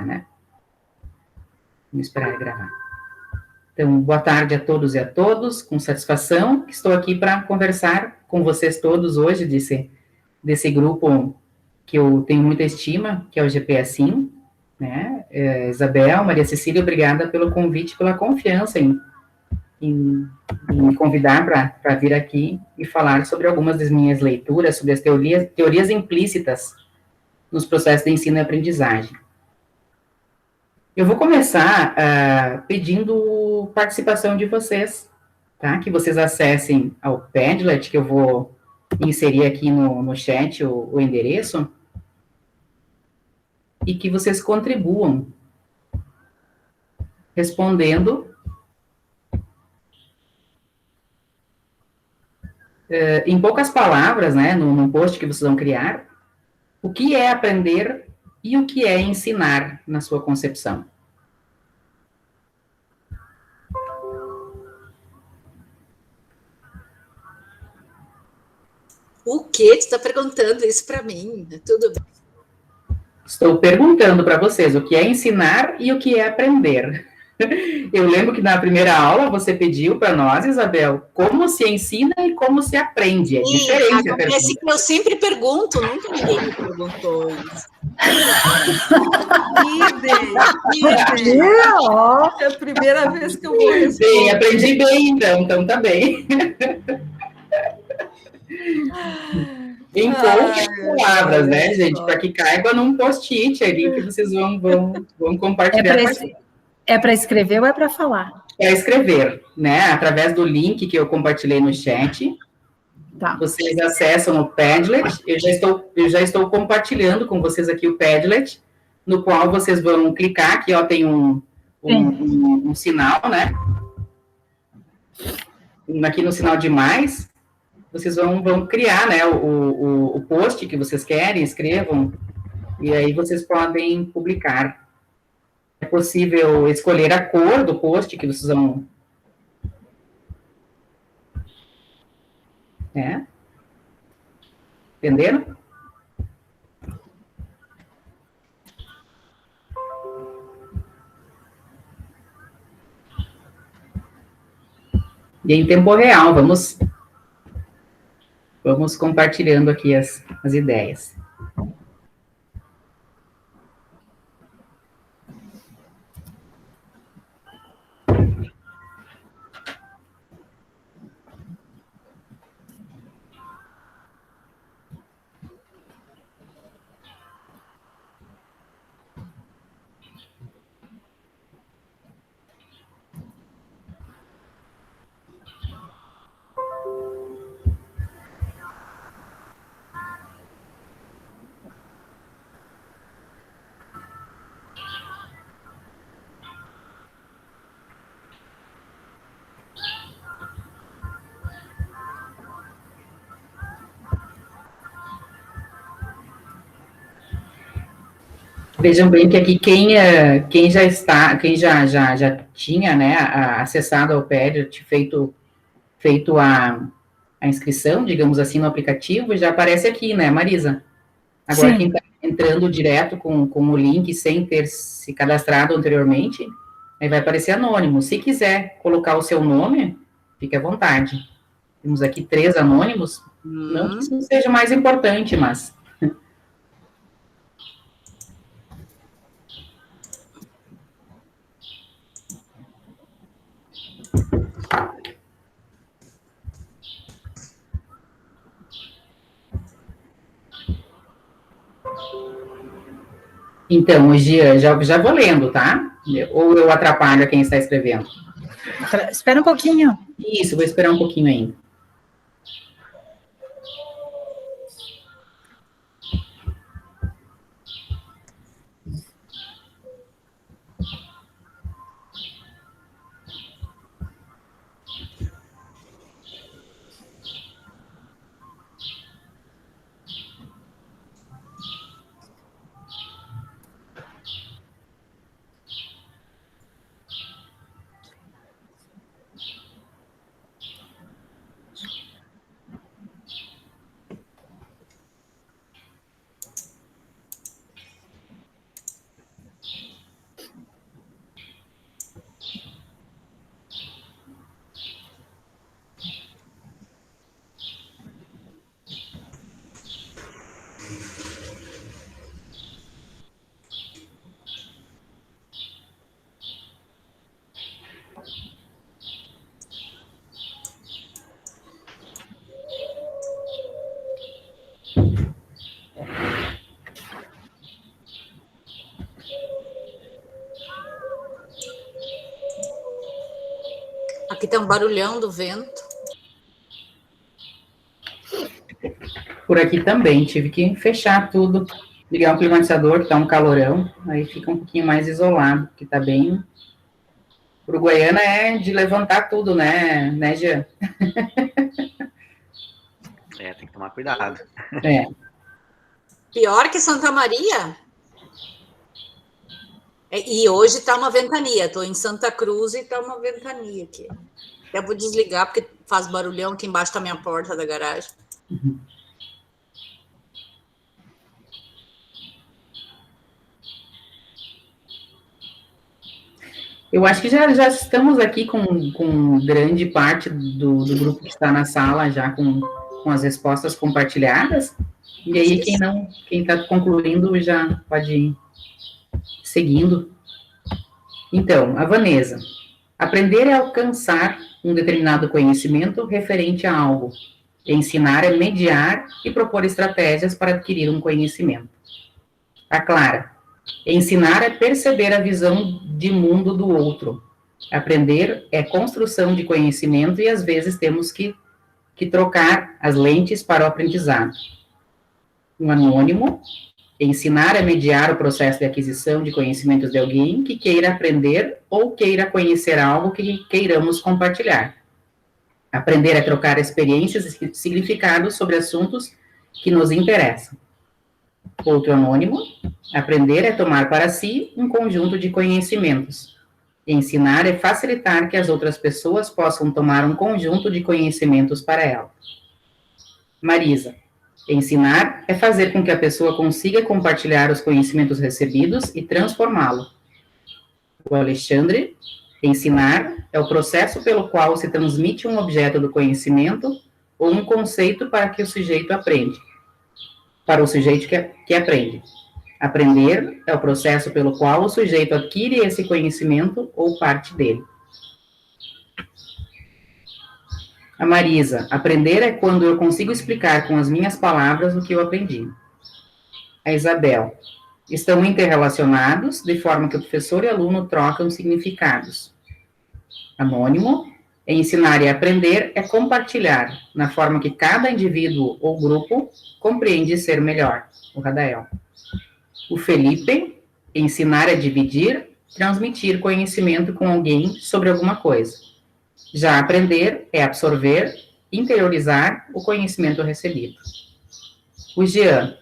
gravar, né? Vamos esperar ele gravar. Então, boa tarde a todos e a todas, com satisfação, estou aqui para conversar com vocês todos hoje desse grupo que eu tenho muita estima, que é o GPSim, né? Isabel, Maria Cecília, obrigada pelo convite, pela confiança em me convidar para vir aqui e falar sobre algumas das minhas leituras, sobre as teorias implícitas nos processos de ensino e aprendizagem. Eu vou começar pedindo participação de vocês, tá? Que vocês acessem ao Padlet, que eu vou inserir aqui no chat o endereço, e que vocês contribuam respondendo em poucas palavras, né, no post que vocês vão criar, o que é aprender e o que é ensinar na sua concepção. O quê? Tu está perguntando isso para mim? Tudo bem. Estou perguntando para vocês o que é ensinar e o que é aprender. Eu lembro que na primeira aula você pediu para nós, Isabel, como se ensina e como se aprende. É diferente a pergunta. Que eu sempre pergunto, nunca ninguém me perguntou isso. É a primeira vez que eu vou responder. Bem, aprendi bem, então tá bem. Em poucas palavras, né, gente? Para que caiba num post-it ali que vocês vão compartilhar. É para escrever ou é para falar? É escrever, né? Através do link que eu compartilhei no chat. Tá. Vocês acessam o Padlet. Eu já estou compartilhando com vocês aqui o Padlet, no qual vocês vão clicar, aqui ó, tem um sinal, né? Aqui no sinal de mais, vocês vão criar, né, o post que vocês querem, escrevam, e aí vocês podem publicar. É possível escolher a cor do post que vocês vão... Entenderam? E em tempo real, vamos compartilhando aqui as ideias. Vejam bem que aqui quem já tinha, né, acessado ao Padlet, feito a inscrição, digamos assim, no aplicativo, já aparece aqui, né, Marisa? Agora, sim. Quem está entrando direto com o link, sem ter se cadastrado anteriormente, aí vai aparecer anônimo. Se quiser colocar o seu nome, fique à vontade. Temos aqui 3 anônimos, não que isso seja mais importante, mas... Então, hoje já vou lendo, tá? Ou eu atrapalho quem está escrevendo? Espera um pouquinho. Isso, vou esperar um pouquinho ainda. Aqui tem um barulhão do vento. Por aqui também, tive que fechar tudo, ligar o climatizador, que tá um calorão, aí fica um pouquinho mais isolado, porque tá bem... Uruguaiana é de levantar tudo, né, Jean? Tem que tomar cuidado. Pior que Santa Maria? E hoje tá uma ventania, tô em Santa Cruz e tá uma ventania aqui. Eu vou desligar, porque faz barulhão aqui embaixo da minha porta da garagem. Uhum. Eu acho que já estamos aqui com grande parte do grupo que está na sala, já com as respostas compartilhadas. E aí, quem está concluindo já pode ir seguindo. Então, a Vanessa. Aprender é alcançar um determinado conhecimento referente a algo. Ensinar é mediar e propor estratégias para adquirir um conhecimento. A Clara. Ensinar é perceber a visão de mundo do outro. Aprender é construção de conhecimento e, às vezes, temos que trocar as lentes para o aprendizado. Um anônimo. Ensinar é mediar o processo de aquisição de conhecimentos de alguém que queira aprender ou queira conhecer algo que queiramos compartilhar. Aprender é trocar experiências e significados sobre assuntos que nos interessam. Outro anônimo. Aprender é tomar para si um conjunto de conhecimentos. Ensinar é facilitar que as outras pessoas possam tomar um conjunto de conhecimentos para ela. Marisa. Ensinar é fazer com que a pessoa consiga compartilhar os conhecimentos recebidos e transformá-lo. O Alexandre. Ensinar é o processo pelo qual se transmite um objeto do conhecimento ou um conceito para que o sujeito aprende. Para o sujeito que aprende. Aprender é o processo pelo qual o sujeito adquire esse conhecimento ou parte dele. A Marisa. Aprender é quando eu consigo explicar com as minhas palavras o que eu aprendi. A Isabel. Estão interrelacionados, de forma que o professor e aluno trocam significados. Anônimo. Ensinar e aprender é compartilhar, na forma que cada indivíduo ou grupo compreende ser melhor. O Radael. O Felipe. Ensinar é dividir, transmitir conhecimento com alguém sobre alguma coisa. Já aprender é absorver, interiorizar o conhecimento recebido. O Jean.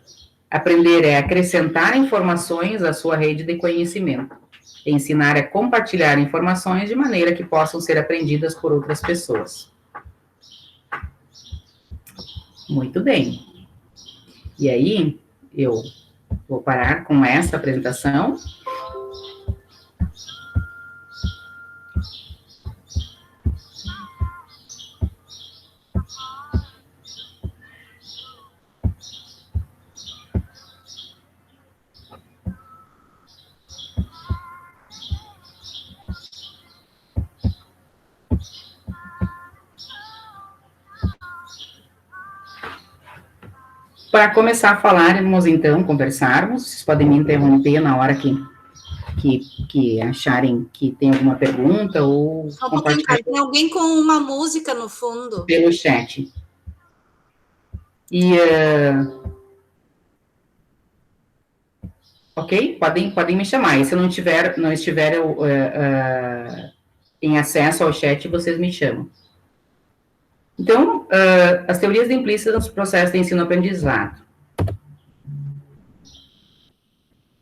Aprender é acrescentar informações à sua rede de conhecimento. Ensinar é compartilhar informações de maneira que possam ser aprendidas por outras pessoas. Muito bem. E aí, eu vou parar com essa apresentação. Para começar a falarmos, então, conversarmos, vocês podem me interromper na hora que acharem que tem alguma pergunta ou compartilhar. Tem alguém com uma música no fundo. Pelo chat. E, ok? Podem me chamar. E se eu não estiver em acesso ao chat, vocês me chamam. Então, as teorias implícitas nos processos de ensino-aprendizado.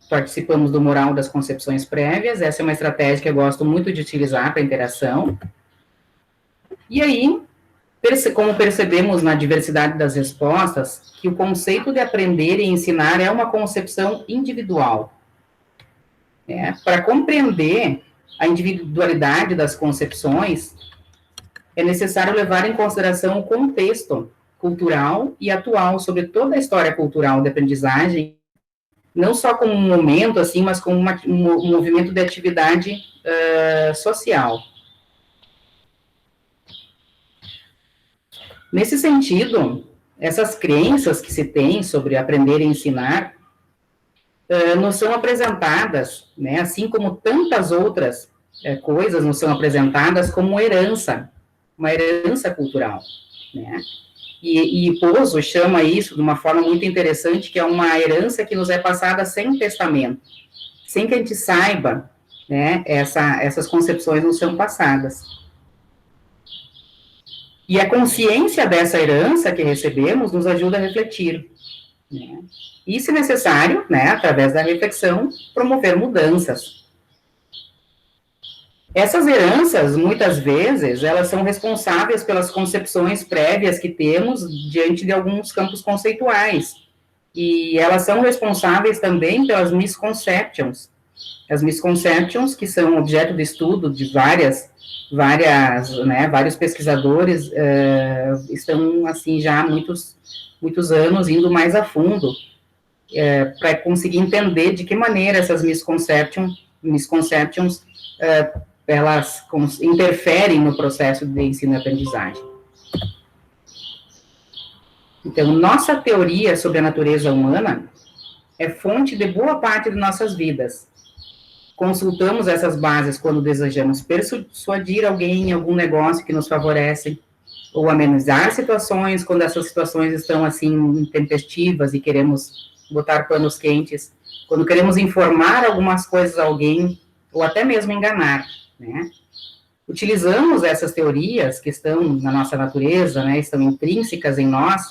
Participamos do mural das concepções prévias, essa é uma estratégia que eu gosto muito de utilizar para interação. E aí, como percebemos na diversidade das respostas, que o conceito de aprender e ensinar é uma concepção individual. Para compreender a individualidade das concepções, é necessário levar em consideração o contexto cultural e atual sobre toda a história cultural de aprendizagem, não só como um momento, assim, mas como um movimento de atividade social. Nesse sentido, essas crenças que se tem sobre aprender e ensinar nos são apresentadas, né, assim como tantas outras coisas nos são apresentadas como uma herança cultural, né? E Pozo chama isso de uma forma muito interessante, que é uma herança que nos é passada sem testamento, sem que a gente saiba, né, essas concepções nos são passadas. E a consciência dessa herança que recebemos nos ajuda a refletir, né? E, se necessário, né, através da reflexão, promover mudanças. Essas heranças, muitas vezes, elas são responsáveis pelas concepções prévias que temos diante de alguns campos conceituais. E elas são responsáveis também pelas misconceptions. As misconceptions, que são objeto de estudo de vários pesquisadores, estão, assim, já há muitos anos indo mais a fundo, para conseguir entender de que maneira essas misconceptions elas interferem no processo de ensino e aprendizagem. Então, nossa teoria sobre a natureza humana é fonte de boa parte de nossas vidas. Consultamos essas bases quando desejamos persuadir alguém em algum negócio que nos favorece, ou amenizar situações quando essas situações estão, assim, intempestivas e queremos botar panos quentes, quando queremos informar algumas coisas a alguém, ou até mesmo enganar, né? Utilizamos essas teorias que estão na nossa natureza, né, estão intrínsecas em nós,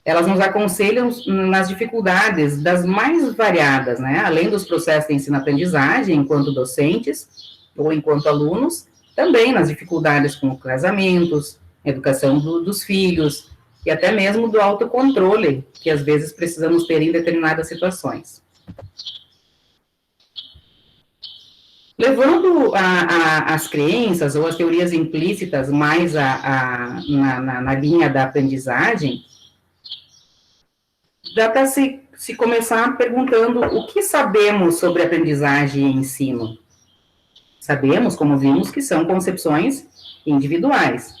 elas nos aconselham nas dificuldades das mais variadas, né, além dos processos de ensino-aprendizagem, enquanto docentes, ou enquanto alunos, também nas dificuldades com casamentos, educação dos filhos, e até mesmo do autocontrole, que às vezes precisamos ter em determinadas situações. Levando as crenças ou as teorias implícitas mais na linha da aprendizagem, dá para se começar perguntando o que sabemos sobre aprendizagem e ensino. Sabemos, como vimos, que são concepções individuais.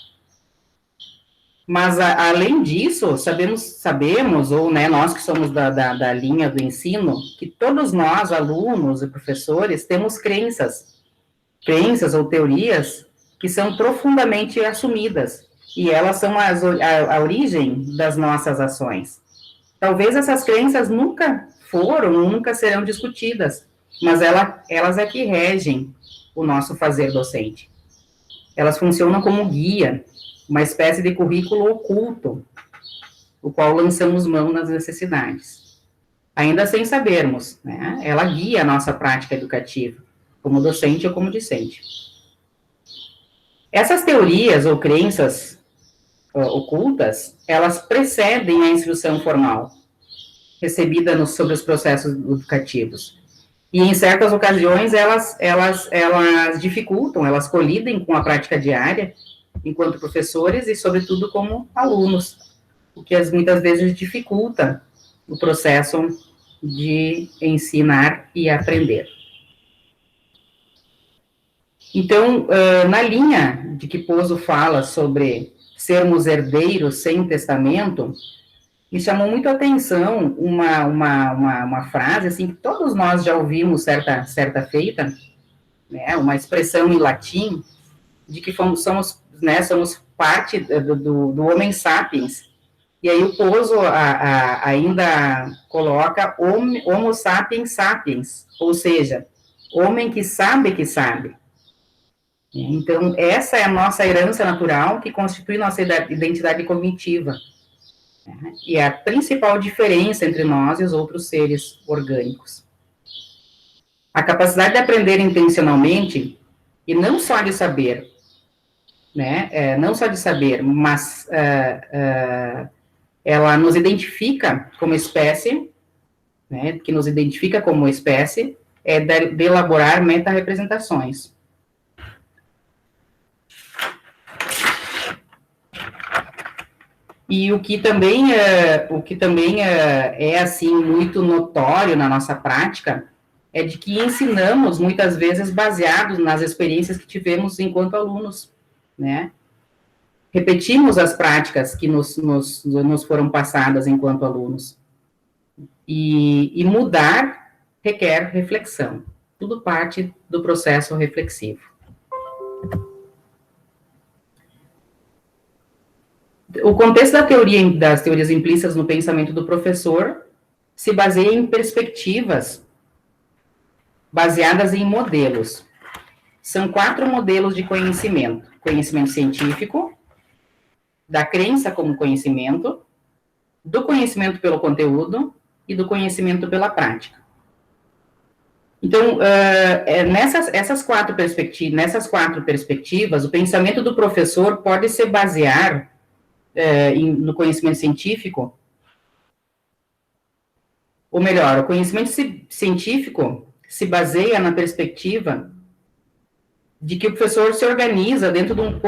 Mas, além disso, sabemos, ou, né, nós que somos da linha do ensino, que todos nós, alunos e professores, temos crenças ou teorias que são profundamente assumidas, e elas são a origem das nossas ações. Talvez essas crenças nunca serão discutidas, mas elas é que regem o nosso fazer docente. Elas funcionam como guia, uma espécie de currículo oculto, o qual lançamos mão nas necessidades. Ainda sem sabermos, né? Ela guia a nossa prática educativa, como docente ou como discente. Essas teorias ou crenças ocultas, elas precedem a instrução formal, recebida sobre os processos educativos. E, em certas ocasiões, elas dificultam, elas colidem com a prática diária, enquanto professores e, sobretudo, como alunos, o que muitas vezes dificulta o processo de ensinar e aprender. Então, na linha de que Pozo fala sobre sermos herdeiros sem testamento, me chamou muito a atenção uma frase, assim, que todos nós já ouvimos certa feita, né, uma expressão em latim, de que somos parte do Homem Sapiens. E aí o Pozo ainda coloca Homo Sapiens Sapiens, ou seja, homem que sabe que sabe. Então, essa é a nossa herança natural que constitui nossa identidade cognitiva. E é a principal diferença entre nós e os outros seres orgânicos. A capacidade de aprender intencionalmente, e não só de saber, né, mas ela nos identifica como espécie, né, que nos identifica como espécie, é de elaborar meta-representações. E o que também é assim, muito notório na nossa prática, é de que ensinamos, muitas vezes, baseados nas experiências que tivemos enquanto alunos, né? Repetimos as práticas que nos foram passadas enquanto alunos. E mudar requer reflexão. tudo parte do processo reflexivo. O contexto das teorias implícitas no pensamento do professor se baseia em perspectivas baseadas em modelos. São 4 modelos de conhecimento: conhecimento científico, da crença como conhecimento, do conhecimento pelo conteúdo e do conhecimento pela prática. Então, nessas quatro perspectivas, o pensamento do professor pode se basear no conhecimento científico, ou melhor, o conhecimento científico se baseia na perspectiva de que o professor se organiza dentro de um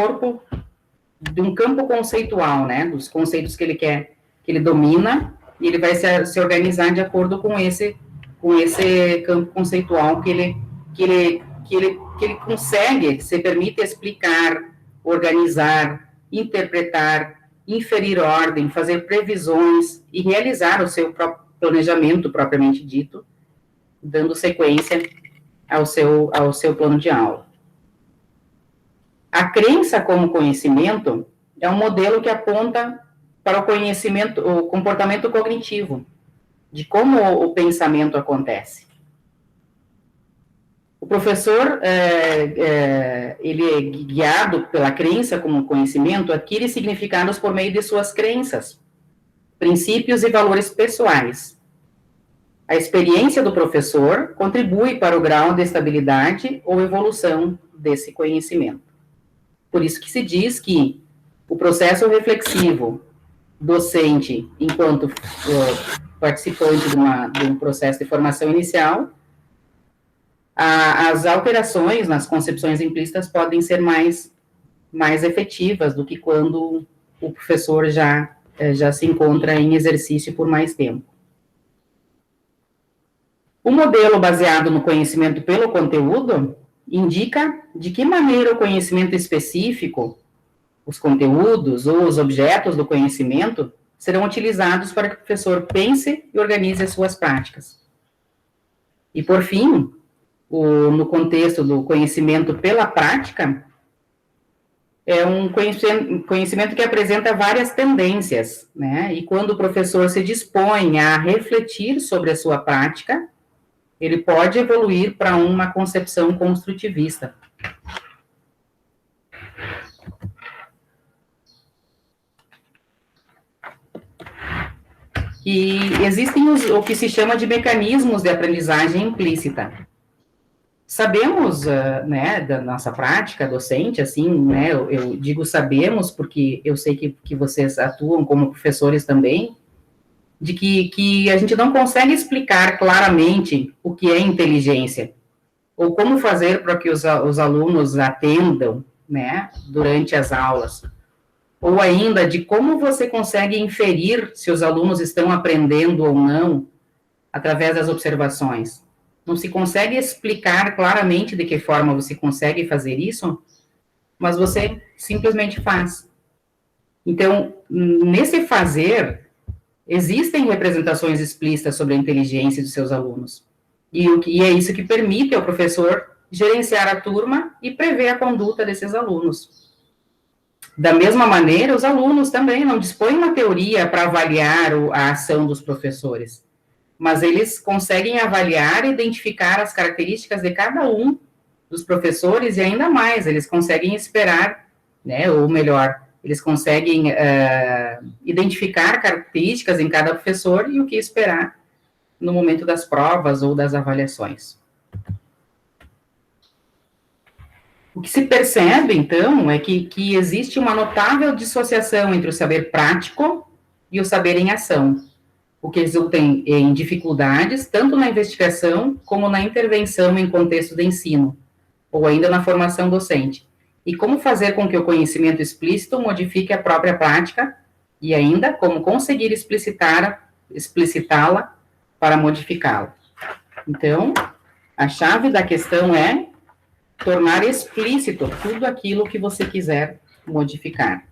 campo conceitual, né, dos conceitos que ele quer, que ele domina, e ele vai se organizar de acordo com esse campo conceitual que ele consegue, se permite explicar, organizar, interpretar, inferir ordem, fazer previsões e realizar o seu próprio planejamento propriamente dito, dando sequência ao seu plano de aula. A crença como conhecimento é um modelo que aponta para o comportamento cognitivo, de como o pensamento acontece. O professor, ele é guiado pela crença como conhecimento, adquire significados por meio de suas crenças, princípios e valores pessoais. A experiência do professor contribui para o grau de estabilidade ou evolução desse conhecimento. Por isso que se diz que o processo reflexivo docente, enquanto participante de um processo de formação inicial, as alterações nas concepções implícitas podem ser mais efetivas do que quando o professor já se encontra em exercício por mais tempo. O modelo baseado no conhecimento pelo conteúdo indica de que maneira o conhecimento específico, os conteúdos ou os objetos do conhecimento serão utilizados para que o professor pense e organize as suas práticas. E, por fim, no contexto do conhecimento pela prática, é um conhecimento que apresenta várias tendências, né? E quando o professor se dispõe a refletir sobre a sua prática, ele pode evoluir para uma concepção construtivista. E existem o que se chama de mecanismos de aprendizagem implícita. Sabemos, né, da nossa prática docente, assim, né, eu digo sabemos porque eu sei que vocês atuam como professores também, de que a gente não consegue explicar claramente o que é inteligência, ou como fazer para que os alunos atendam, né, durante as aulas, ou ainda de como você consegue inferir se os alunos estão aprendendo ou não, através das observações. Não se consegue explicar claramente de que forma você consegue fazer isso, mas você simplesmente faz. Então, nesse fazer, existem representações explícitas sobre a inteligência dos seus alunos. E é isso que permite ao professor gerenciar a turma e prever a conduta desses alunos. Da mesma maneira, os alunos também não dispõem uma teoria para avaliar a ação dos professores, mas eles conseguem avaliar e identificar as características de cada um dos professores e ainda mais, eles conseguem esperar, né, ou melhor, eles conseguem identificar características em cada professor e o que esperar no momento das provas ou das avaliações. O que se percebe, então, é que existe uma notável dissociação entre o saber prático e o saber em ação, o que resulta em dificuldades, tanto na investigação como na intervenção em contexto de ensino, ou ainda na formação docente. E como fazer com que o conhecimento explícito modifique a própria prática, e ainda como conseguir explicitá-la para modificá-la. Então, a chave da questão é tornar explícito tudo aquilo que você quiser modificar.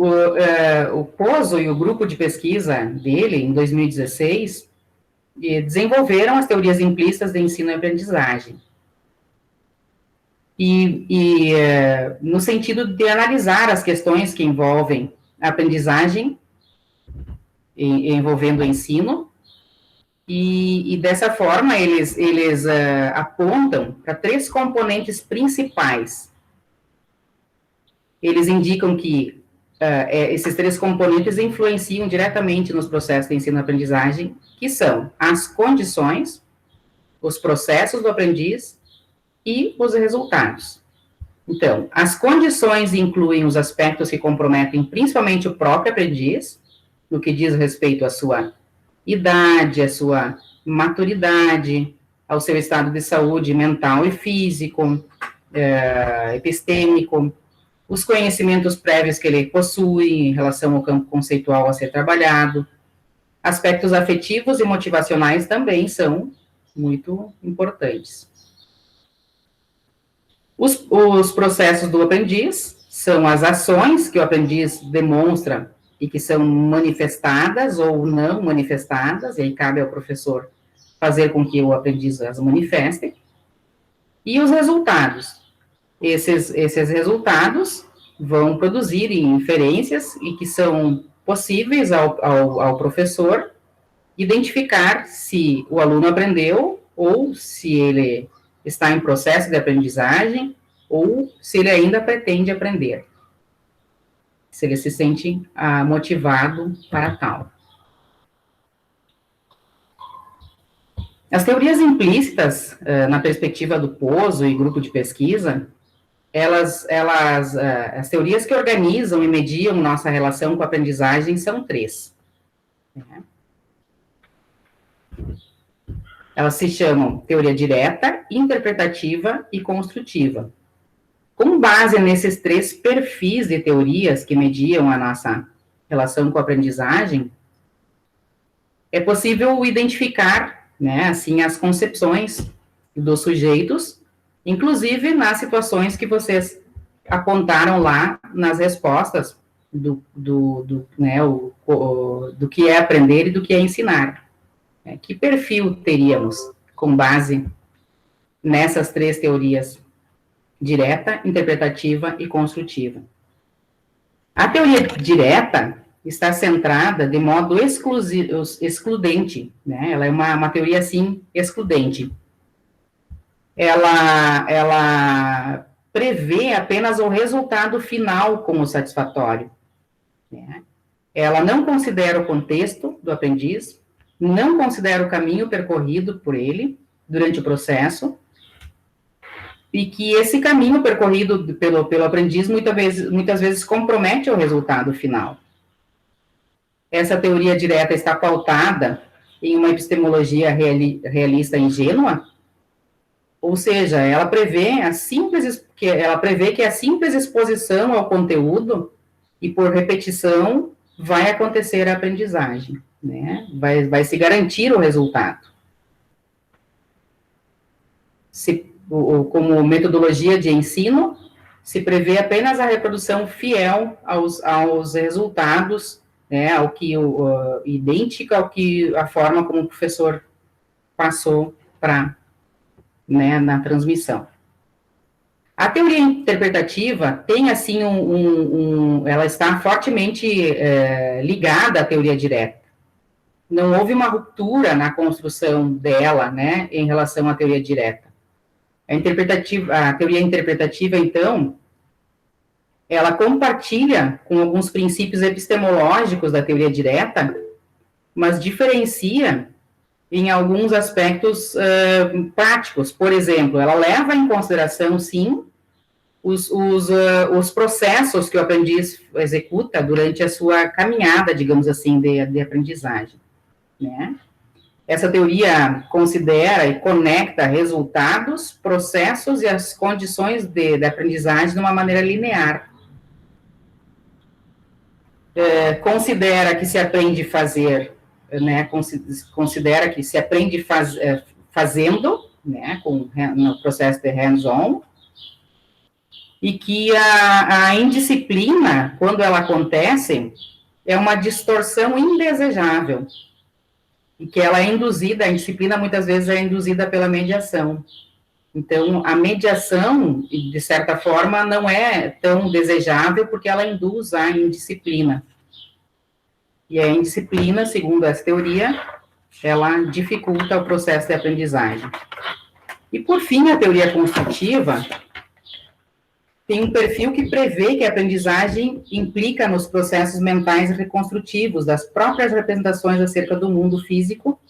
o Pozo e o grupo de pesquisa dele, em 2016, desenvolveram as teorias implícitas de ensino e aprendizagem. No sentido de analisar as questões que envolvem a aprendizagem, envolvendo o ensino, e dessa forma eles apontam para 3 componentes principais. Eles indicam que esses 3 componentes influenciam diretamente nos processos de ensino-aprendizagem, que são as condições, os processos do aprendiz e os resultados. Então, as condições incluem os aspectos que comprometem principalmente o próprio aprendiz, no que diz respeito à sua idade, à sua maturidade, ao seu estado de saúde mental e físico, epistêmico, os conhecimentos prévios que ele possui em relação ao campo conceitual a ser trabalhado. Aspectos afetivos e motivacionais também são muito importantes. Os processos do aprendiz são as ações que o aprendiz demonstra e que são manifestadas ou não manifestadas, e aí cabe ao professor fazer com que o aprendiz as manifeste. E os resultados. Esses resultados vão produzir inferências e que são possíveis ao professor identificar se o aluno aprendeu ou se ele está em processo de aprendizagem ou se ele ainda pretende aprender. Se ele se sente motivado para tal. As teorias implícitas, na perspectiva do Pozo e grupo de pesquisa, as teorias que organizam e mediam nossa relação com a aprendizagem são 3. Elas se chamam teoria direta, interpretativa e construtiva. Com base nesses 3 perfis de teorias que mediam a nossa relação com a aprendizagem, é possível identificar, assim, as concepções dos sujeitos, inclusive nas situações que vocês apontaram lá nas respostas do que é aprender e do que é ensinar. Que perfil teríamos com base nessas 3 teorias? Direta, interpretativa e construtiva. A teoria direta está centrada de modo excludente, Ela é uma teoria, assim, excludente. Ela prevê apenas o resultado final como satisfatório. Ela não considera o contexto do aprendiz, não considera o caminho percorrido por ele durante o processo, e que esse caminho percorrido pelo aprendiz muitas vezes compromete o resultado final. Essa teoria direta está pautada em uma epistemologia realista ingênua, ou seja, ela prevê que a simples exposição ao conteúdo e por repetição vai acontecer a aprendizagem, vai se garantir o resultado. Como metodologia de ensino, se prevê apenas a reprodução fiel aos resultados, ao que idêntica ao que a forma como o professor passou na transmissão. A teoria interpretativa tem, assim, ela está fortemente ligada à teoria direta. Não houve uma ruptura na construção dela, em relação à teoria direta. A teoria interpretativa, então, ela compartilha com alguns princípios epistemológicos da teoria direta, mas diferencia em alguns aspectos práticos. Por exemplo, ela leva em consideração, sim, os processos que o aprendiz executa durante a sua caminhada, digamos assim, de aprendizagem, Essa teoria considera e conecta resultados, processos e as condições de aprendizagem de uma maneira linear. Considera que se aprende a fazer, considera que se aprende fazendo, no processo de hands-on, e que a indisciplina, quando ela acontece, é uma distorção indesejável, e que ela é induzida, a indisciplina muitas vezes é induzida pela mediação. Então, a mediação, de certa forma, não é tão desejável, porque ela induz a indisciplina. E a indisciplina, segundo essa teoria, ela dificulta o processo de aprendizagem. E, por fim, a teoria construtiva tem um perfil que prevê que a aprendizagem implica nos processos mentais reconstrutivos das próprias representações acerca do mundo físico,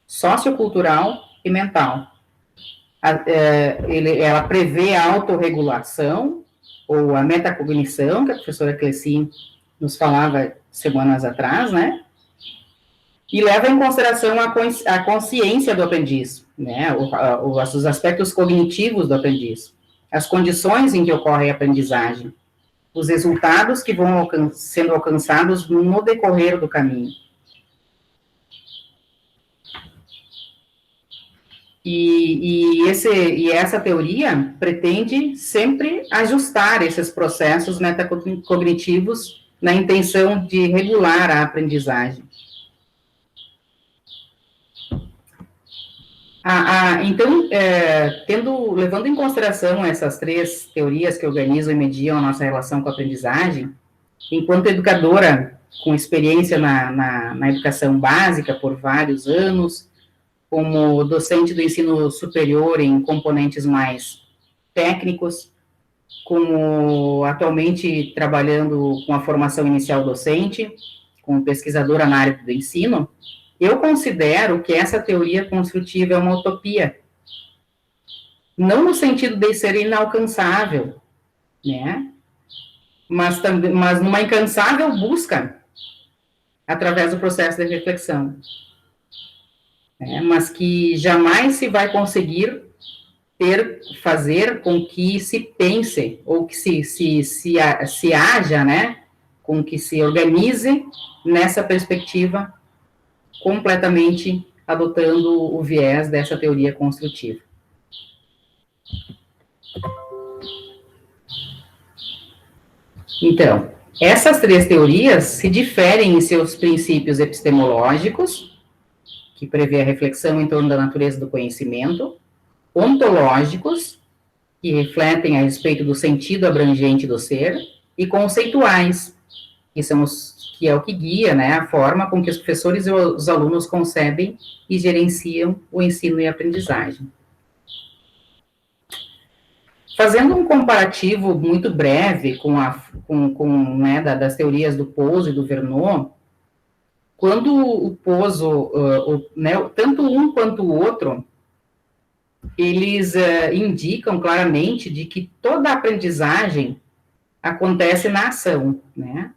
sociocultural e mental. Ela prevê a autorregulação, ou a metacognição, que a professora Cleci nos falava semanas atrás, né? E leva em consideração a consciência do aprendiz, né? Os aspectos cognitivos do aprendiz, as condições em que ocorre a aprendizagem, os resultados que vão sendo alcançados no decorrer do caminho. E essa teoria pretende sempre ajustar esses processos metacognitivos na intenção de regular a aprendizagem. Então, levando em consideração essas três teorias que organizam e mediam a nossa relação com a aprendizagem, enquanto educadora com experiência na educação básica por vários anos, como docente do ensino superior em componentes mais técnicos, como atualmente trabalhando com a formação inicial docente, como pesquisadora na área do ensino, eu considero que essa teoria construtiva é uma utopia. Não no sentido de ser inalcançável, né? Mas numa incansável busca através do processo de reflexão. Mas que jamais se vai conseguir fazer com que se pense, ou que se haja, né? Com que se organize nessa perspectiva completamente adotando o viés dessa teoria construtiva. Então, essas três teorias se diferem em seus princípios epistemológicos, que prevê a reflexão em torno da natureza do conhecimento, ontológicos, que refletem a respeito do sentido abrangente do ser, e conceituais, que é o que guia, né, a forma com que os professores e os alunos concebem e gerenciam o ensino e a aprendizagem. Fazendo um comparativo muito breve né, das teorias do Pozo e do Verneau, quando o Pozo, né, tanto um quanto o outro, eles indicam claramente de que toda a aprendizagem acontece na ação, né?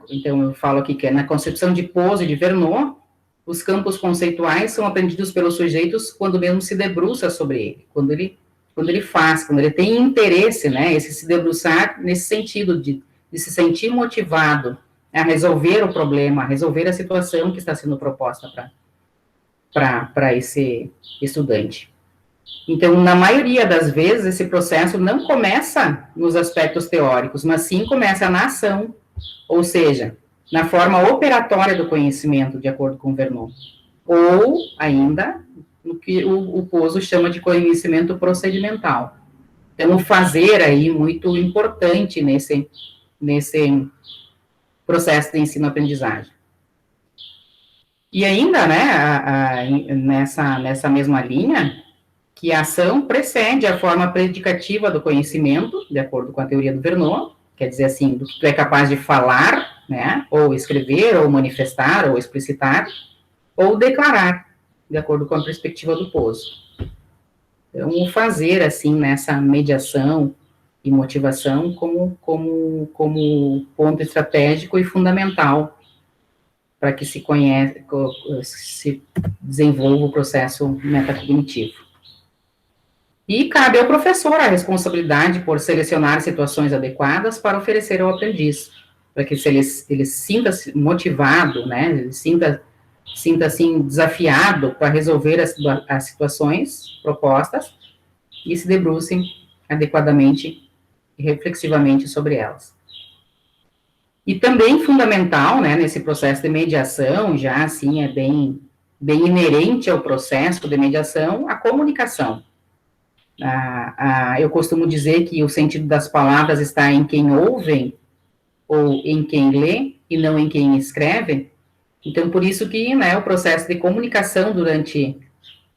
Então, eu falo aqui que na concepção de Pozo e de Verneau, os campos conceituais são aprendidos pelos sujeitos quando mesmo se debruça sobre ele, quando ele tem interesse, né, esse se debruçar nesse sentido de se sentir motivado a resolver o problema, a resolver a situação que está sendo proposta para esse estudante. Então, na maioria das vezes, esse processo não começa nos aspectos teóricos, mas sim começa na ação, ou seja, na forma operatória do conhecimento, de acordo com Verneau, ou ainda no que o Pozo chama de conhecimento procedimental. Então, o fazer aí muito importante nesse processo de ensino-aprendizagem. E ainda, né, nessa mesma linha, que a ação precede a forma predicativa do conhecimento, de acordo com a teoria do Verneau, quer dizer assim, do que tu é capaz de falar, né, ou escrever, ou manifestar, ou explicitar, ou declarar, de acordo com a perspectiva do Pozo. Então, o fazer, assim, nessa mediação e motivação como ponto estratégico e fundamental para que se desenvolva o processo metacognitivo. E cabe ao professor a responsabilidade por selecionar situações adequadas para oferecer ao aprendiz, para que ele sinta-se motivado, né, ele sinta assim, desafiado para resolver as situações propostas e se debrucem adequadamente reflexivamente sobre elas. E também fundamental, né, nesse processo de mediação, já assim é bem inerente ao processo de mediação, a comunicação. Eu costumo dizer que o sentido das palavras está em quem ouve ou em quem lê, e não em quem escreve. Então, por isso que, né, o processo de comunicação durante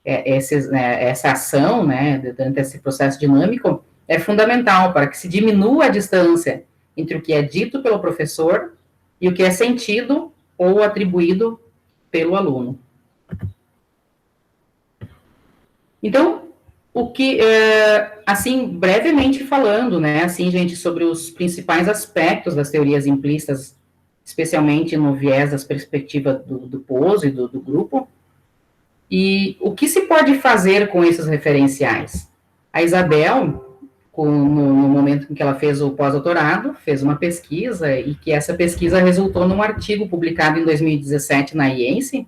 essa ação, né, durante esse processo dinâmico, é fundamental para que se diminua a distância entre o que é dito pelo professor e o que é sentido ou atribuído pelo aluno. Então, o que, assim, brevemente falando, né, assim, gente, sobre os principais aspectos das teorias implícitas, especialmente no viés das perspectivas do Pozo e do grupo, e o que se pode fazer com esses referenciais? A Isabel, no momento em que ela fez o pós-doutorado, fez uma pesquisa, e que essa pesquisa resultou num artigo publicado em 2017 na IENSE,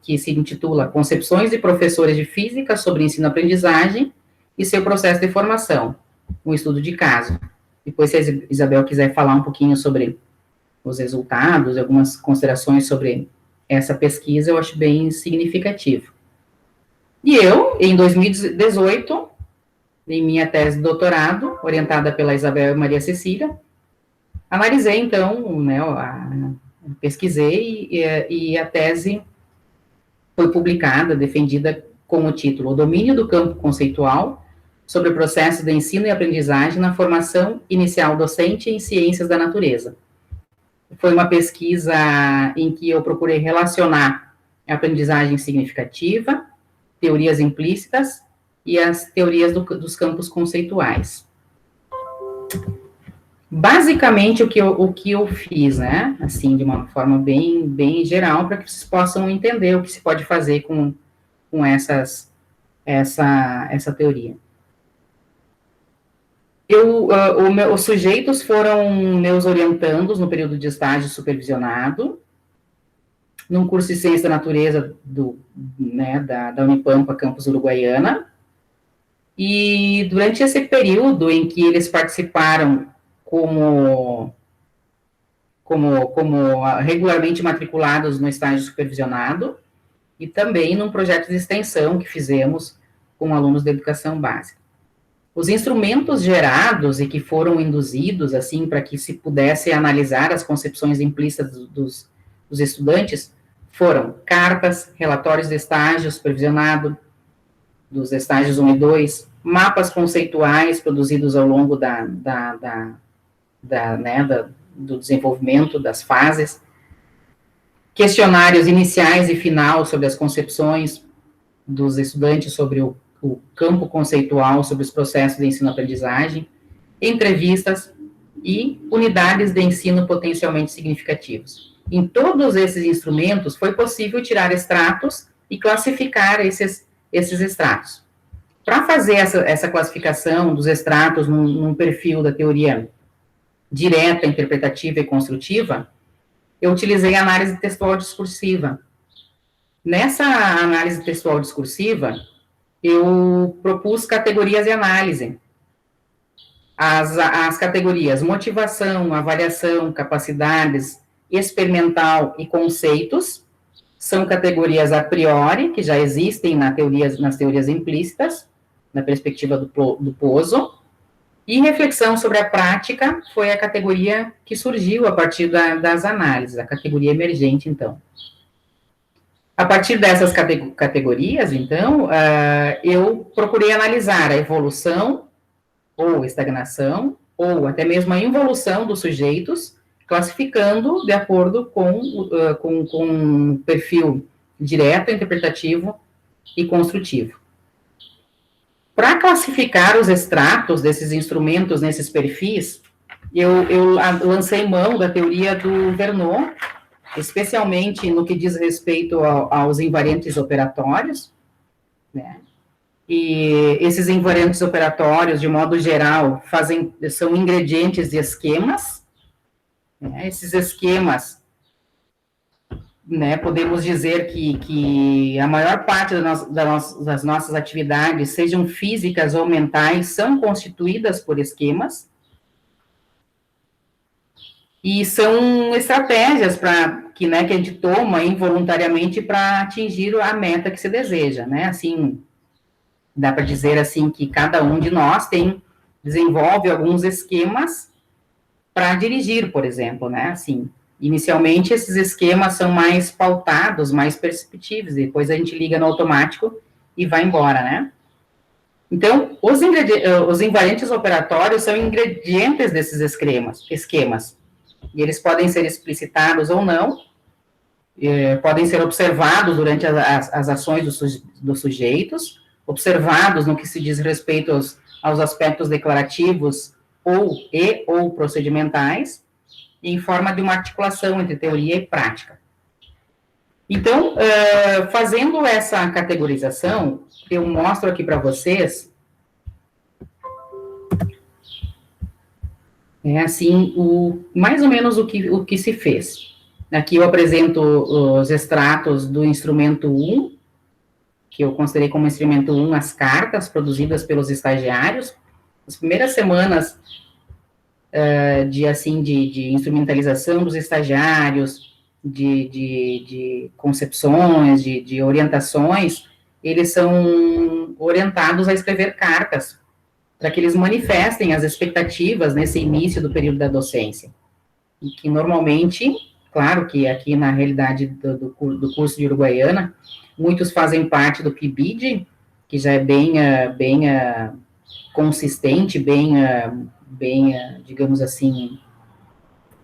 que se intitula Concepções de Professores de Física sobre Ensino-Aprendizagem e seu processo de formação, um estudo de caso. Depois, se a Isabel quiser falar um pouquinho sobre os resultados, algumas considerações sobre essa pesquisa, eu acho bem significativo. E eu, em 2018, em minha tese de doutorado, orientada pela Isabel e Maria Cecília, analisei, então, né, pesquisei, e a tese foi publicada, defendida com o título O Domínio do Campo Conceitual sobre o Processo de Ensino e Aprendizagem na Formação Inicial Docente em Ciências da Natureza. Foi uma pesquisa em que eu procurei relacionar a aprendizagem significativa, teorias implícitas e as teorias dos campos conceituais. Basicamente, o que eu fiz, né, assim, de uma forma bem geral, para que vocês possam entender o que se pode fazer com essa teoria. Os sujeitos foram meus orientandos no período de estágio supervisionado, num curso de Ciência da Natureza da Unipampa, campus Uruguaiana, e durante esse período em que eles participaram como regularmente matriculados no estágio supervisionado, e também num projeto de extensão que fizemos com alunos da educação básica. Os instrumentos gerados e que foram induzidos, assim, para que se pudesse analisar as concepções implícitas dos estudantes, foram cartas, relatórios de estágio supervisionado, dos estágios 1 e 2, mapas conceituais produzidos ao longo do desenvolvimento das fases, questionários iniciais e final sobre as concepções dos estudantes sobre o campo conceitual, sobre os processos de ensino-aprendizagem, entrevistas e unidades de ensino potencialmente significativos. Em todos esses instrumentos, foi possível tirar extratos e classificar esses extratos. Para fazer essa classificação dos extratos num perfil da teoria direta, interpretativa e construtiva, eu utilizei a análise textual discursiva. Nessa análise textual discursiva, eu propus categorias de análise. As categorias motivação, avaliação, capacidades, experimental e conceitos, são categorias a priori, que já existem nas teorias implícitas, na perspectiva do Pozo, e reflexão sobre a prática foi a categoria que surgiu a partir das análises, a categoria emergente, então. A partir dessas categorias, então, eu procurei analisar a evolução, ou estagnação, ou até mesmo a involução dos sujeitos, classificando de acordo com um perfil direto, interpretativo e construtivo. Para classificar os extratos desses instrumentos nesses perfis, eu lancei mão da teoria do Vernon, especialmente no que diz respeito aos invariantes operatórios, né? E esses invariantes operatórios, de modo geral, são ingredientes de esquemas, né? Esses esquemas né, podemos dizer que a maior parte das nossas atividades, sejam físicas ou mentais, são constituídas por esquemas, e são estratégias que a gente toma involuntariamente para atingir a meta que se deseja, né? Assim, dá para dizer assim que cada um de nós desenvolve alguns esquemas para dirigir, por exemplo, né? Assim, inicialmente esses esquemas são mais pautados, mais perceptíveis, depois a gente liga no automático e vai embora, né? Então, os invariantes operatórios são ingredientes desses esquemas. E eles podem ser explicitados ou não, podem ser observados durante as ações dos sujeitos, observados no que se diz respeito aos aspectos declarativos ou procedimentais, em forma de uma articulação entre teoria e prática. Então, fazendo essa categorização, eu mostro aqui para vocês, assim, mais ou menos o que se fez. Aqui eu apresento os extratos do instrumento 1, que eu considerei como instrumento 1 as cartas produzidas pelos estagiários. As primeiras semanas de instrumentalização dos estagiários, de concepções, de orientações, eles são orientados a escrever cartas, para que eles manifestem as expectativas nesse início do período da docência. E que normalmente, claro que aqui na realidade do curso de Uruguaiana, muitos fazem parte do PIBID, que já é bem consistente, digamos assim,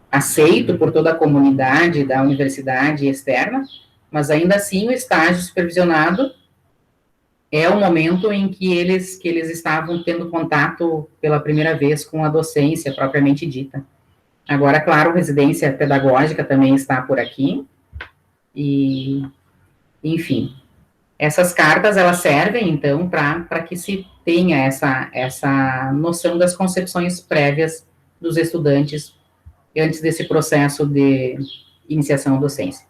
aceito por toda a comunidade da universidade externa, mas ainda assim o estágio supervisionado é o momento em que eles estavam tendo contato pela primeira vez com a docência propriamente dita. Agora, claro, residência pedagógica também está por aqui, e, enfim, essas cartas, elas servem, então, para que se tenha essa noção das concepções prévias dos estudantes antes desse processo de iniciação à docência.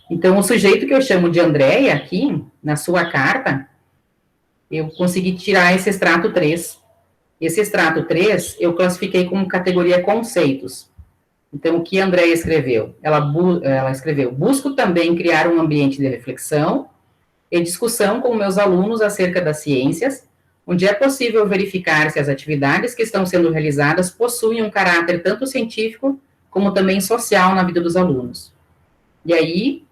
Então, o sujeito que eu chamo de Andréia aqui, na sua carta, eu consegui tirar esse extrato 3. Esse extrato 3, eu classifiquei como categoria conceitos. Então, o que a Andréia escreveu? Ela escreveu: busco também criar um ambiente de reflexão e discussão com meus alunos acerca das ciências, onde é possível verificar se as atividades que estão sendo realizadas possuem um caráter tanto científico como também social na vida dos alunos. E aí,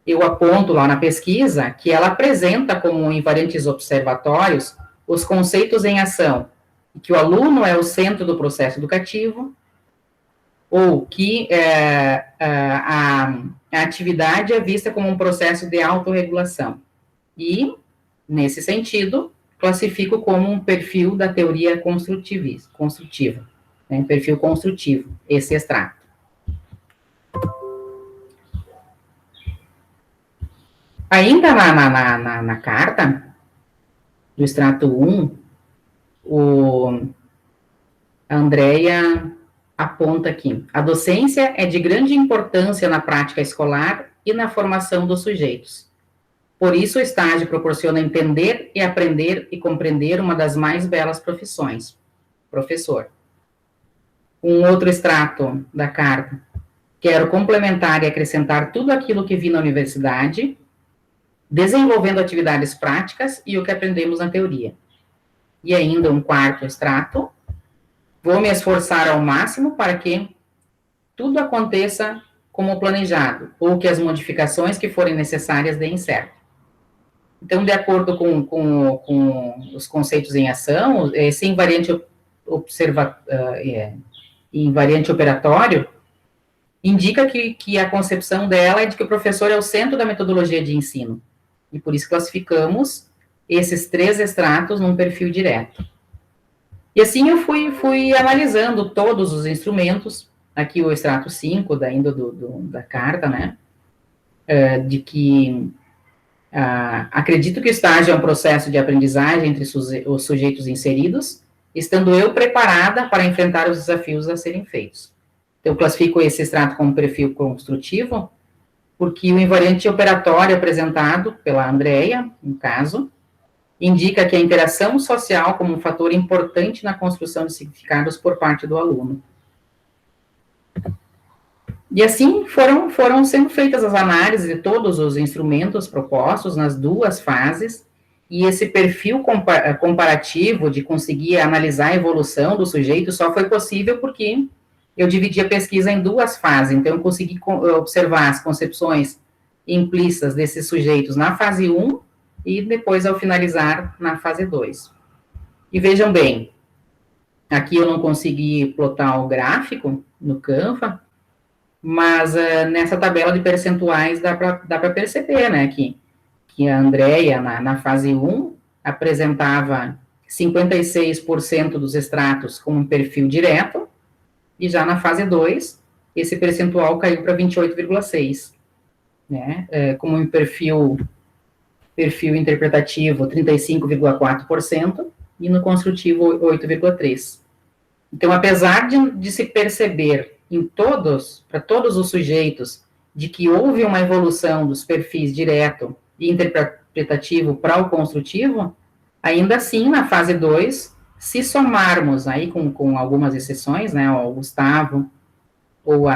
eu aponto lá na pesquisa que ela apresenta como invariantes observatórios os conceitos em ação, que o aluno é o centro do processo educativo, ou que a atividade é vista como um processo de autorregulação. E, nesse sentido, classifico como um perfil da teoria construtiva, né, perfil construtivo, esse extrato. Ainda na carta, do extrato 1, a Andréia aponta aqui: a docência é de grande importância na prática escolar e na formação dos sujeitos. Por isso, o estágio proporciona entender e aprender e compreender uma das mais belas profissões, professor. Um outro extrato da carta: quero complementar e acrescentar tudo aquilo que vi na universidade, desenvolvendo atividades práticas e o que aprendemos na teoria. E ainda um quarto extrato: vou me esforçar ao máximo para que tudo aconteça como planejado, ou que as modificações que forem necessárias deem certo. Então, de acordo com os conceitos em ação, esse invariante operatório indica que a concepção dela é de que o professor é o centro da metodologia de ensino. E por isso classificamos esses 3 extratos num perfil direto. E assim eu fui analisando todos os instrumentos, aqui o extrato 5, ainda da carta, né, de que acredito que o estágio é um processo de aprendizagem entre os sujeitos inseridos, estando eu preparada para enfrentar os desafios a serem feitos. Então, eu classifico esse extrato como perfil construtivo, porque o invariante operatório apresentado pela Andrea, no caso, indica que a interação social como um fator importante na construção de significados por parte do aluno. E assim foram sendo feitas as análises de todos os instrumentos propostos nas duas fases, e esse perfil comparativo de conseguir analisar a evolução do sujeito só foi possível porque eu dividi a pesquisa em duas fases, então eu consegui observar as concepções implícitas desses sujeitos na fase 1 e depois, ao finalizar, na fase 2. E vejam bem, aqui eu não consegui plotar o gráfico no Canva, mas nessa tabela de percentuais dá para perceber, né, que a Andrea, na fase 1, apresentava 56% dos extratos com um perfil direto, e já na fase 2, esse percentual caiu para 28,6%, né, como um perfil interpretativo, 35,4%, e no construtivo, 8,3%. Então, apesar de se perceber para todos os sujeitos, de que houve uma evolução dos perfis direto e interpretativo para o construtivo, ainda assim, na fase 2, se somarmos aí com algumas exceções, né, o Gustavo ou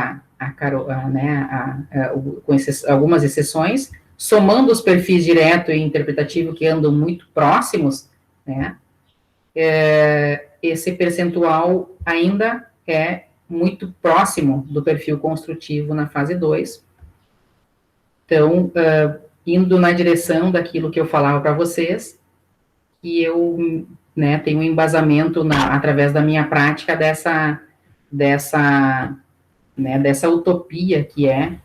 com algumas exceções, somando os perfis direto e interpretativo que andam muito próximos, né, esse percentual ainda é muito próximo do perfil construtivo na fase 2. Então, indo na direção daquilo que eu falava para vocês, que eu, né, tenho um embasamento através da minha prática dessa utopia que é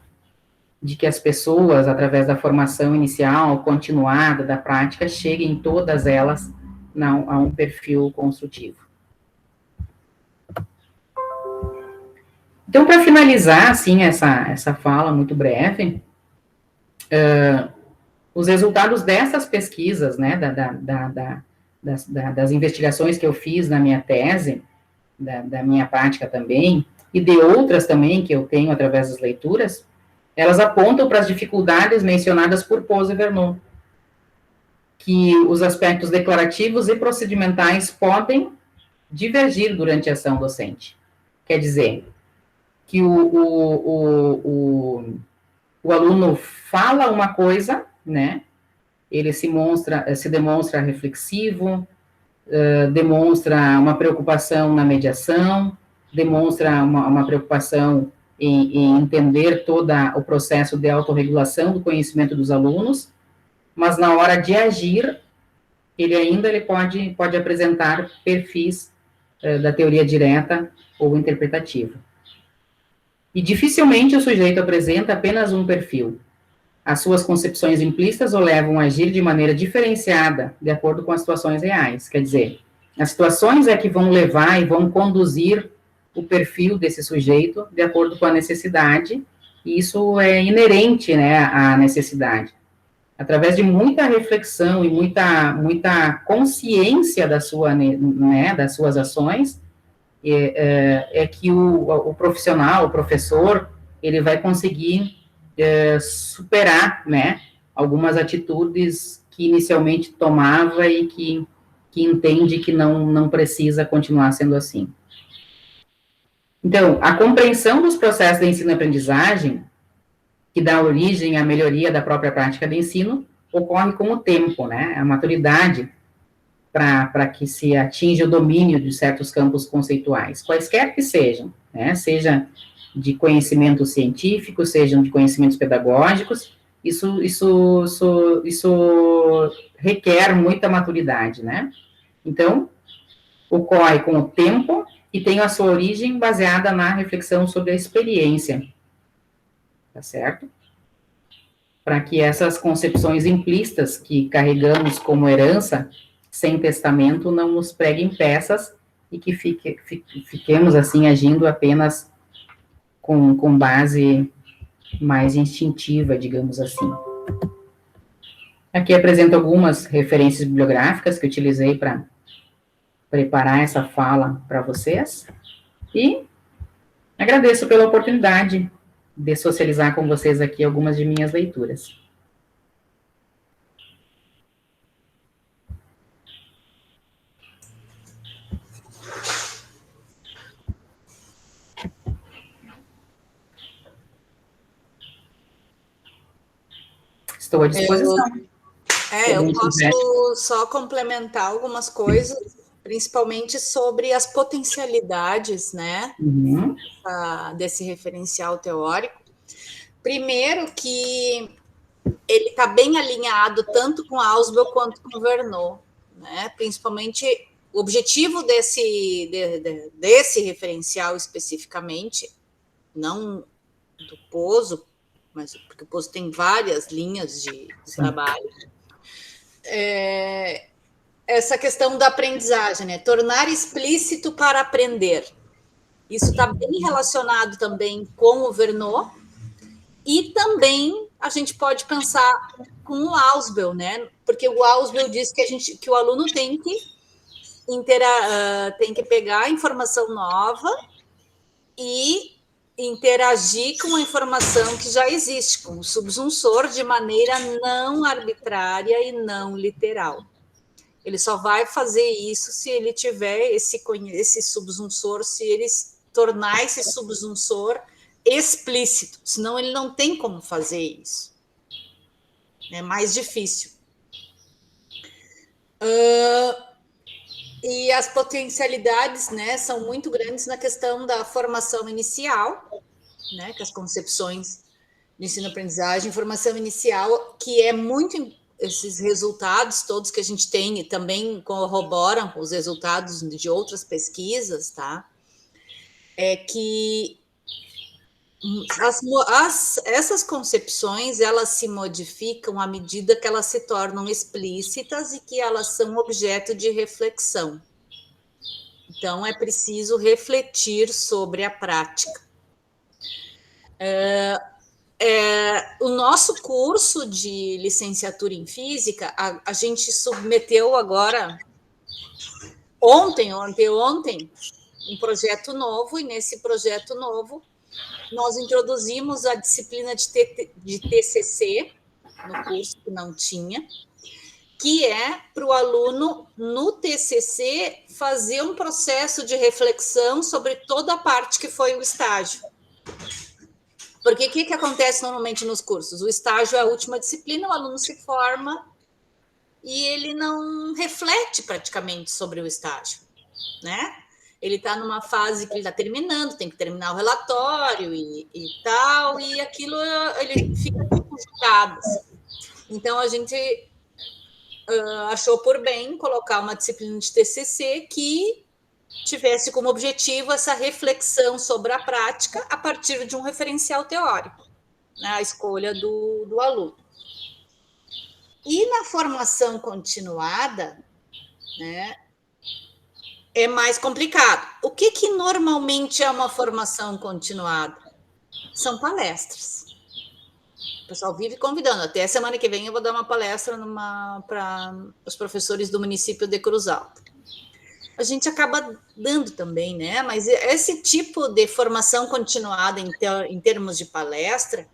de que as pessoas, através da formação inicial, continuada, da prática, cheguem todas elas a um perfil construtivo. Então, para finalizar, assim, essa fala muito breve, os resultados dessas pesquisas, né, das investigações que eu fiz na minha tese, da minha prática também, e de outras também que eu tenho através das leituras, elas apontam para as dificuldades mencionadas por Pozo e Vernon, que os aspectos declarativos e procedimentais podem divergir durante a ação docente. Quer dizer, que o aluno fala uma coisa, né, ele se demonstra reflexivo, demonstra uma preocupação na mediação, demonstra uma preocupação em entender todo o processo de autorregulação do conhecimento dos alunos, mas na hora de agir, ele pode apresentar perfis da teoria direta ou interpretativa. E dificilmente o sujeito apresenta apenas um perfil. As suas concepções implícitas o levam a agir de maneira diferenciada, de acordo com as situações reais. Quer dizer, as situações é que vão levar e vão conduzir o perfil desse sujeito de acordo com a necessidade, e isso é inerente, né, à necessidade. Através de muita reflexão e muita consciência das suas ações, que o profissional, o professor, ele vai conseguir superar, né, algumas atitudes que inicialmente tomava e que entende que não precisa continuar sendo assim. Então, a compreensão dos processos de ensino e aprendizagem, que dá origem à melhoria da própria prática de ensino, ocorre com o tempo, né, a maturidade para que se atinja o domínio de certos campos conceituais, quaisquer que sejam, né, seja de conhecimentos científicos, sejam de conhecimentos pedagógicos, isso requer muita maturidade, né. Então, ocorre com o tempo e tem a sua origem baseada na reflexão sobre a experiência, tá certo? Para que essas concepções implícitas que carregamos como herança, sem testamento, não nos preguem peças e que fiquemos, assim, agindo apenas com base mais instintiva, digamos assim. Aqui apresento algumas referências bibliográficas que utilizei para preparar essa fala para vocês, e agradeço pela oportunidade de socializar com vocês aqui algumas de minhas leituras. Estou à disposição. Eu posso só complementar algumas coisas, principalmente sobre as potencialidades, né, desse referencial teórico. Primeiro que ele está bem alinhado tanto com Ausubel quanto com Verneau, né? Principalmente o objetivo desse referencial especificamente, não do Pozzo, mas porque o Pozzo tem várias linhas de trabalho, essa questão da aprendizagem, né? Tornar explícito para aprender. Isso está bem relacionado também com o Verneau, e também a gente pode pensar com o Ausubel, né? Porque o Ausubel diz que o aluno tem que pegar a informação nova e interagir com a informação que já existe, com o subsunsor, de maneira não arbitrária e não literal. Ele só vai fazer isso se ele tiver esse subsunsor, se ele tornar esse subsunsor explícito, senão ele não tem como fazer isso. É mais difícil. E as potencialidades, né, são muito grandes na questão da formação inicial, né, que as concepções de ensino-aprendizagem, formação inicial, que é muito... Esses resultados todos que a gente tem também corroboram os resultados de outras pesquisas, tá? É que essas concepções, elas se modificam à medida que elas se tornam explícitas e que elas são objeto de reflexão. Então, é preciso refletir sobre a prática. O nosso curso de licenciatura em física, a gente submeteu agora, ontem, um projeto novo, e nesse projeto novo, nós introduzimos a disciplina de TCC, no curso que não tinha, que é para o aluno, no TCC, fazer um processo de reflexão sobre toda a parte que foi o estágio. Porque o que acontece normalmente nos cursos? O estágio é a última disciplina, o aluno se forma e ele não reflete praticamente sobre o estágio, né? Ele está numa fase que ele está terminando, tem que terminar o relatório e tal, e aquilo ele fica jogado. Então, a gente achou por bem colocar uma disciplina de TCC que tivesse como objetivo essa reflexão sobre a prática a partir de um referencial teórico, né, a escolha do aluno. E na formação continuada, né, é mais complicado. O que normalmente é uma formação continuada? São palestras. O pessoal vive convidando. Até a semana que vem eu vou dar uma palestra para os professores do município de Cruz Alta. A gente acaba dando também, né? Mas esse tipo de formação continuada em termos de palestra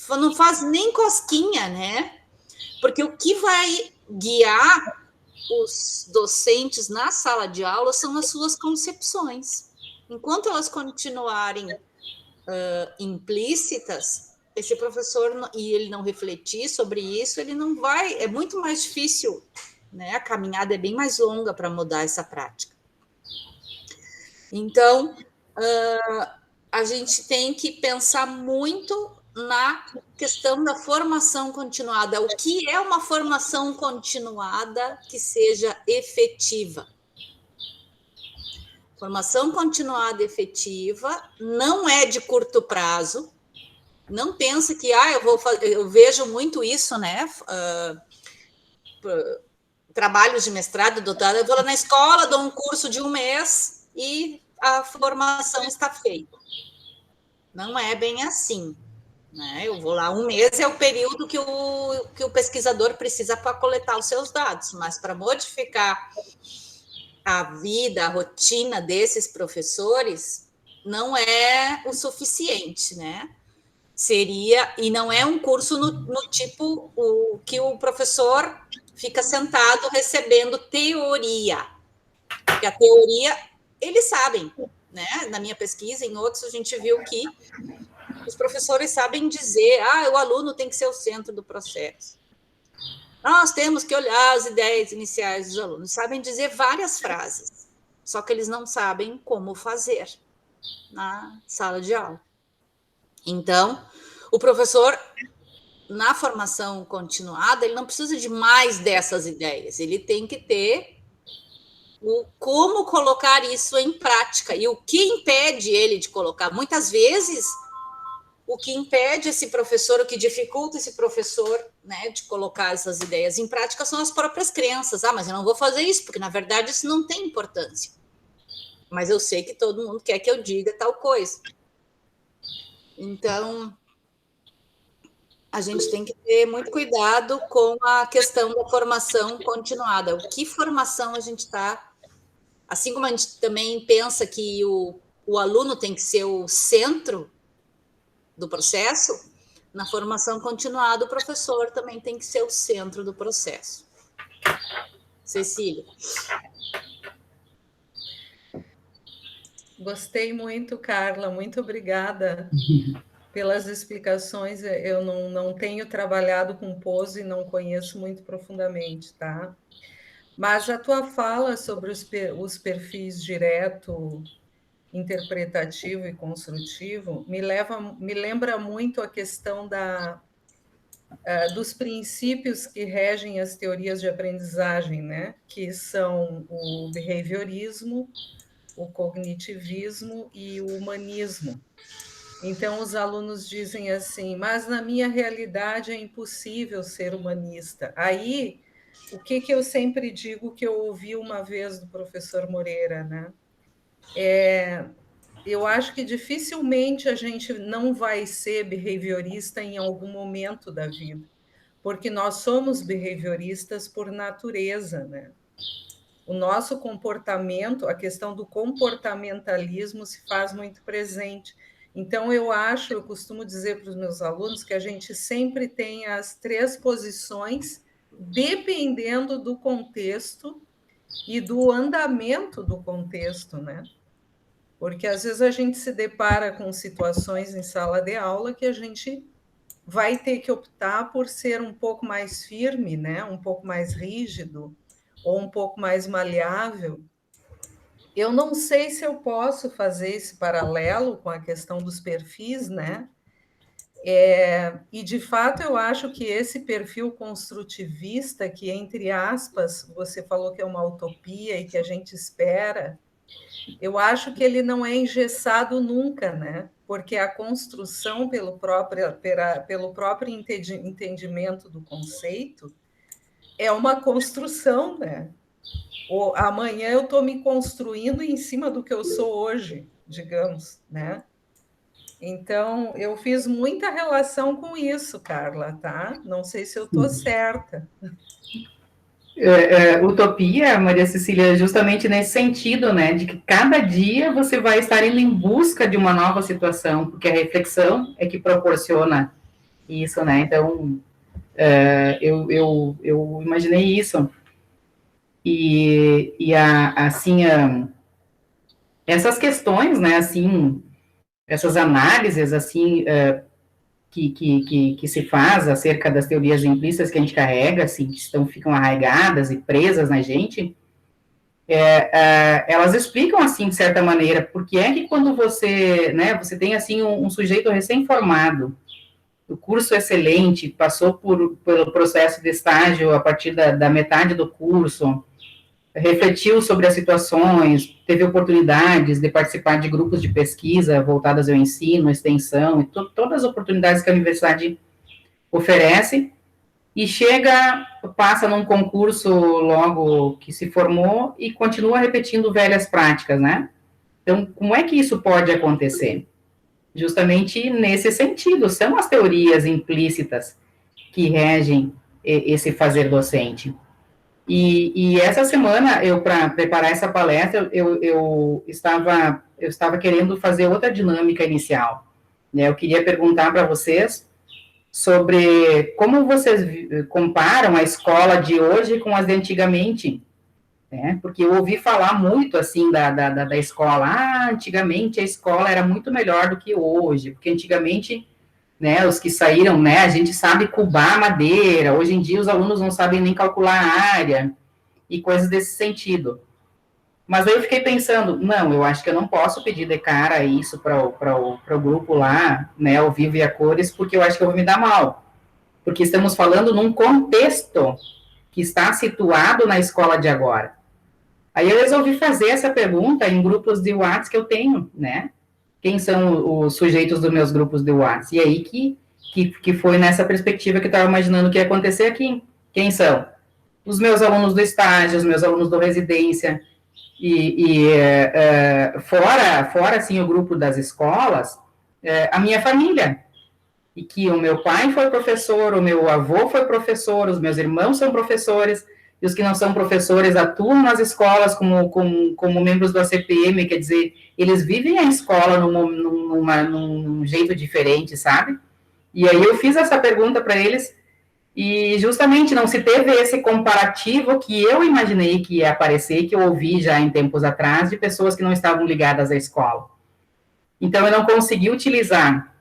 não faz nem cosquinha, né? Porque o que vai guiar os docentes na sala de aula são as suas concepções. Enquanto elas continuarem implícitas, esse professor, e ele não refletir sobre isso, ele não vai... É muito mais difícil, né? A caminhada é bem mais longa para mudar essa prática. Então, a gente tem que pensar muito na questão da formação continuada. O que é uma formação continuada que seja efetiva? Formação continuada efetiva não é de curto prazo. Não pensa que eu vejo muito isso, né? Trabalhos de mestrado, doutorado, eu vou lá na escola, dou um curso de 1 mês e a formação está feita. Não é bem assim. Né? Eu vou lá, 1 mês é o período que o pesquisador precisa para coletar os seus dados, mas para modificar a vida, a rotina desses professores, não é o suficiente, né? Seria, e não é um curso no tipo que o professor fica sentado recebendo teoria. Porque a teoria, eles sabem, né? Na minha pesquisa, em outros, a gente viu que os professores sabem dizer, o aluno tem que ser o centro do processo. Nós temos que olhar as ideias iniciais dos alunos. Sabem dizer várias frases, só que eles não sabem como fazer na sala de aula. Então, o professor, na formação continuada, ele não precisa de mais dessas ideias, ele tem que ter como colocar isso em prática. E o que impede ele de colocar? Muitas vezes, o que impede esse professor, o que dificulta esse professor, né, de colocar essas ideias em prática são as próprias crenças. Mas eu não vou fazer isso, porque, na verdade, isso não tem importância. Mas eu sei que todo mundo quer que eu diga tal coisa. Então, a gente tem que ter muito cuidado com a questão da formação continuada. O que formação a gente está... Assim como a gente também pensa que o aluno tem que ser o centro do processo, na formação continuada o professor também tem que ser o centro do processo. Cecília. Gostei muito, Carla, muito obrigada pelas explicações. Eu não tenho trabalhado com pose e não conheço muito profundamente, tá? Mas a tua fala sobre os perfis direto, interpretativo e construtivo me lembra muito a questão dos princípios que regem as teorias de aprendizagem, né? Que são o behaviorismo, o cognitivismo e o humanismo. Então, os alunos dizem assim, mas na minha realidade é impossível ser humanista. Aí, o que eu sempre digo que eu ouvi uma vez do professor Moreira, né? Eu acho que dificilmente a gente não vai ser behaviorista em algum momento da vida, porque nós somos behavioristas por natureza, né? O nosso comportamento, a questão do comportamentalismo se faz muito presente. Então, eu costumo dizer para os meus alunos que a gente sempre tem as 3 posições, dependendo do contexto e do andamento do contexto, né? Porque às vezes a gente se depara com situações em sala de aula que a gente vai ter que optar por ser um pouco mais firme, né? Um pouco mais rígido, ou um pouco mais maleável. Eu não sei se eu posso fazer esse paralelo com a questão dos perfis, né? E, de fato, eu acho que esse perfil construtivista, que, entre aspas, você falou que é uma utopia e que a gente espera, eu acho que ele não é engessado nunca, né? Porque a construção pelo próprio entendimento do conceito é uma construção, né? Amanhã eu estou me construindo em cima do que eu sou hoje, digamos, né? Então, eu fiz muita relação com isso, Carla, tá? Não sei se eu estou certa. Utopia, Maria Cecília, justamente nesse sentido, né, de que cada dia você vai estar indo em busca de uma nova situação, porque a reflexão é que proporciona isso, né, então, eu imaginei isso, essas questões, né, assim, essas análises, assim, que se faz acerca das teorias implícitas que a gente carrega, assim, que ficam arraigadas e presas na gente, elas explicam, assim, de certa maneira, porque é que quando você, né, você tem, assim, um sujeito recém-formado, o curso excelente, passou pelo processo de estágio a partir da metade do curso, refletiu sobre as situações, teve oportunidades de participar de grupos de pesquisa voltadas ao ensino, extensão, e todas as oportunidades que a universidade oferece, e passa num concurso logo que se formou e continua repetindo velhas práticas, né? Então, como é que isso pode acontecer? Justamente nesse sentido, são as teorias implícitas que regem esse fazer docente. E essa semana, para preparar essa palestra, eu estava querendo fazer outra dinâmica inicial, né? Eu queria perguntar para vocês sobre como vocês comparam a escola de hoje com as de antigamente, né? Porque eu ouvi falar muito, assim, da escola. Antigamente a escola era muito melhor do que hoje, porque antigamente, né, os que saíram, né, a gente sabe cubar madeira, hoje em dia os alunos não sabem nem calcular a área, e coisas desse sentido. Mas aí eu fiquei pensando, não, eu acho que eu não posso pedir de cara isso para o grupo lá, né, ao vivo e a cores, porque eu acho que eu vou me dar mal. Porque estamos falando num contexto que está situado na escola de agora. Aí eu resolvi fazer essa pergunta em grupos de WhatsApp que eu tenho, né? Quem são os sujeitos dos meus grupos de WhatsApp? E aí que foi nessa perspectiva que eu estava imaginando que ia acontecer aqui. Quem são? Os meus alunos do estágio, os meus alunos da residência, fora, assim, o grupo das escolas, a minha família, e que o meu pai foi professor, o meu avô foi professor, os meus irmãos são professores, e os que não são professores atuam nas escolas como membros do ACPM, quer dizer, eles vivem a escola num jeito diferente, sabe? E aí eu fiz essa pergunta para eles, e justamente não se teve esse comparativo que eu imaginei que ia aparecer, que eu ouvi já em tempos atrás, de pessoas que não estavam ligadas à escola. Então, eu não consegui utilizar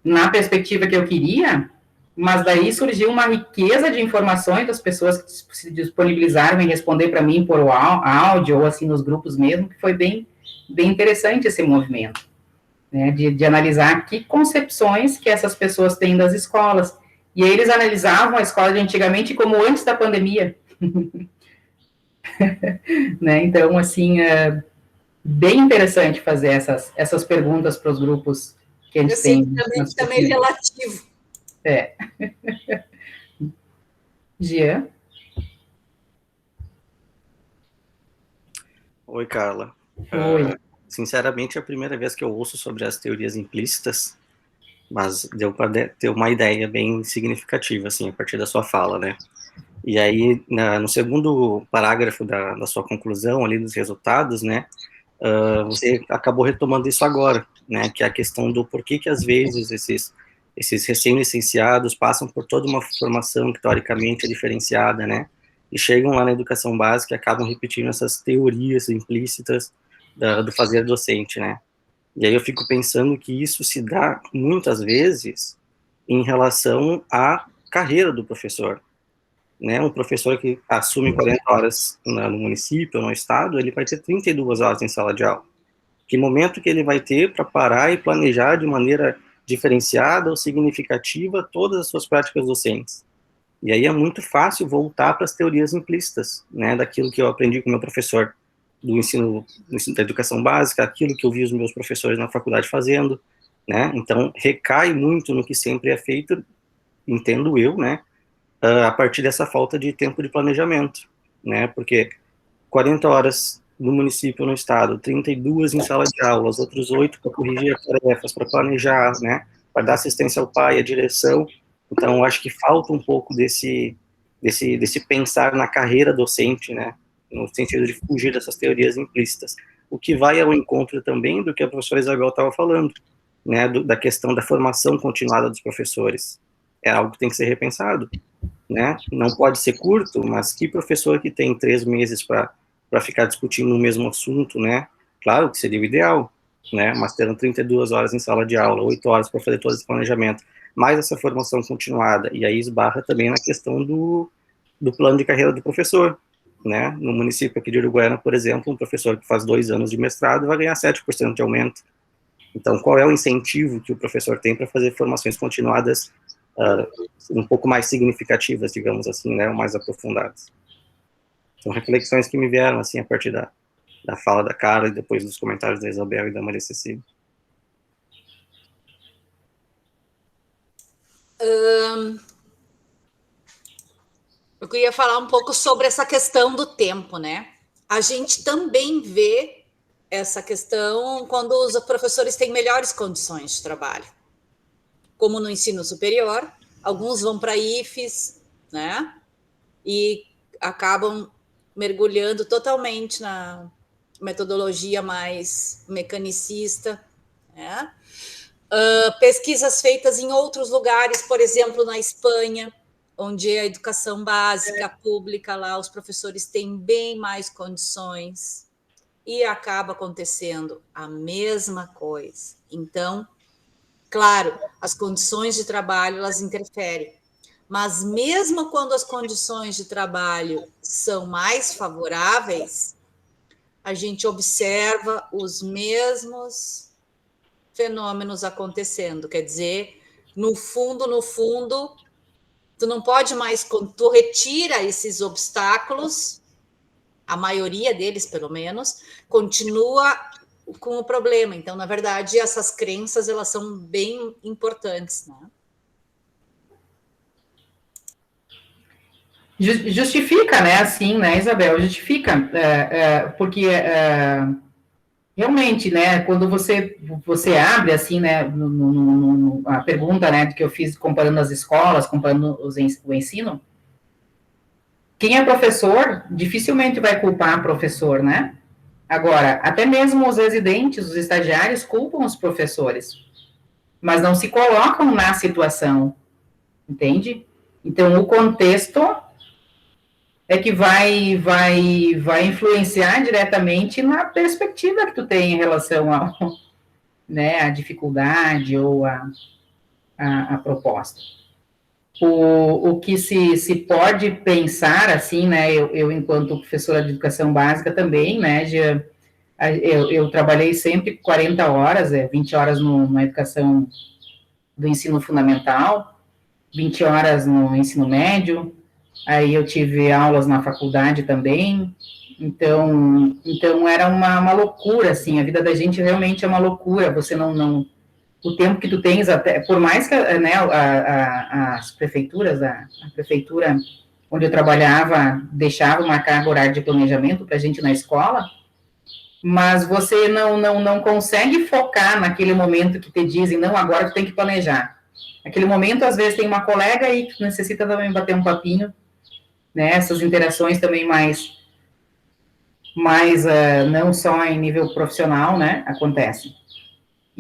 na perspectiva que eu queria, mas daí surgiu uma riqueza de informações das pessoas que se disponibilizaram em responder para mim por áudio, ou assim, nos grupos mesmo, que foi bem interessante esse movimento, né, de analisar que concepções que essas pessoas têm das escolas. E aí eles analisavam a escola de antigamente como antes da pandemia. Né? Então, assim, é bem interessante fazer essas perguntas para os grupos que a gente tem. Também relativo. Jean? Oi, Carla. Oi. Sinceramente, é a primeira vez que eu ouço sobre as teorias implícitas, mas deu para ter uma ideia bem significativa, assim, a partir da sua fala, né? E aí, no segundo parágrafo da sua conclusão, ali dos resultados, né, você acabou retomando isso agora, né, que é a questão do porquê que, às vezes, esses recém-licenciados passam por toda uma formação que, teoricamente, é diferenciada, né, e chegam lá na educação básica e acabam repetindo essas teorias implícitas do fazer docente, né. E aí eu fico pensando que isso se dá, muitas vezes, em relação à carreira do professor, né? Um professor que assume 40 horas no município, no estado, ele vai ter 32 horas em sala de aula. Que momento que ele vai ter para parar e planejar de maneira diferenciada ou significativa todas as suas práticas docentes? E aí é muito fácil voltar para as teorias implícitas, né? Daquilo que eu aprendi com o meu professor do ensino da educação básica, aquilo que eu vi os meus professores na faculdade fazendo, né? Então, recai muito no que sempre é feito, entendo eu, né? A partir dessa falta de tempo de planejamento, né? Porque 40 horas no município, no estado, 32 em sala de aula, os outros 8 para corrigir as tarefas, para planejar, né? Para dar assistência ao pai, à direção. Então, acho que falta um pouco desse pensar na carreira docente, né? No sentido de fugir dessas teorias implícitas. O que vai ao encontro também do que a professora Isabel estava falando, né? Da questão da formação continuada dos professores. É algo que tem que ser repensado, né? Não pode ser curto, mas que professor que tem 3 meses para ficar discutindo o mesmo assunto, né? Claro que seria o ideal, né? Mas tendo 32 horas em sala de aula, 8 horas para fazer todo esse planejamento, mais essa formação continuada, e aí esbarra também na questão do plano de carreira do professor, né? No município aqui de Uruguaiana, por exemplo, um professor que faz 2 anos de mestrado vai ganhar 7% de aumento. Então, qual é o incentivo que o professor tem para fazer formações continuadas um pouco mais significativas, digamos assim, né, ou mais aprofundadas? São reflexões que me vieram, assim, a partir da fala da Carla e depois dos comentários da Isabel e da Maria Cecília. Eu queria falar um pouco sobre essa questão do tempo, né? A gente também vê essa questão quando os professores têm melhores condições de trabalho. Como no ensino superior, alguns vão para IFES, né? E acabam mergulhando totalmente na metodologia mais mecanicista, né? Pesquisas feitas em outros lugares, por exemplo, na Espanha, onde a educação básica pública lá, os professores têm bem mais condições, e acaba acontecendo a mesma coisa. Então, claro, as condições de trabalho, elas interferem, mas mesmo quando as condições de trabalho são mais favoráveis, a gente observa os mesmos fenômenos acontecendo. Quer dizer, no fundo, tu não pode mais, tu retira esses obstáculos, a maioria deles, pelo menos, continua com o problema. Então, na verdade, essas crenças, elas são bem importantes, né? Justifica, né, assim, né, Isabel, justifica, porque realmente, né, quando você abre, assim, né, a pergunta, né, que eu fiz comparando as escolas, comparando o ensino, quem é professor dificilmente vai culpar professor, né? Agora, até mesmo os residentes, os estagiários culpam os professores, mas não se colocam na situação, entende? Então, o contexto é que vai influenciar diretamente na perspectiva que tu tem em relação ao, né, à dificuldade ou à proposta. O que se pode pensar, assim, né, eu enquanto professora de educação básica também, né, eu trabalhei sempre 40 horas, 20 horas na educação do ensino fundamental, 20 horas no ensino médio, aí eu tive aulas na faculdade também, então era uma loucura, assim, a vida da gente realmente é uma loucura, você não o tempo que tu tens, até, por mais que, né, as prefeituras, a prefeitura onde eu trabalhava deixava uma carga horária de planejamento para a gente na escola, mas você não consegue focar naquele momento que te dizem, não, agora tu tem que planejar. Naquele momento, às vezes, tem uma colega aí que necessita também bater um papinho, né, essas interações também mais não só em nível profissional, né, acontecem.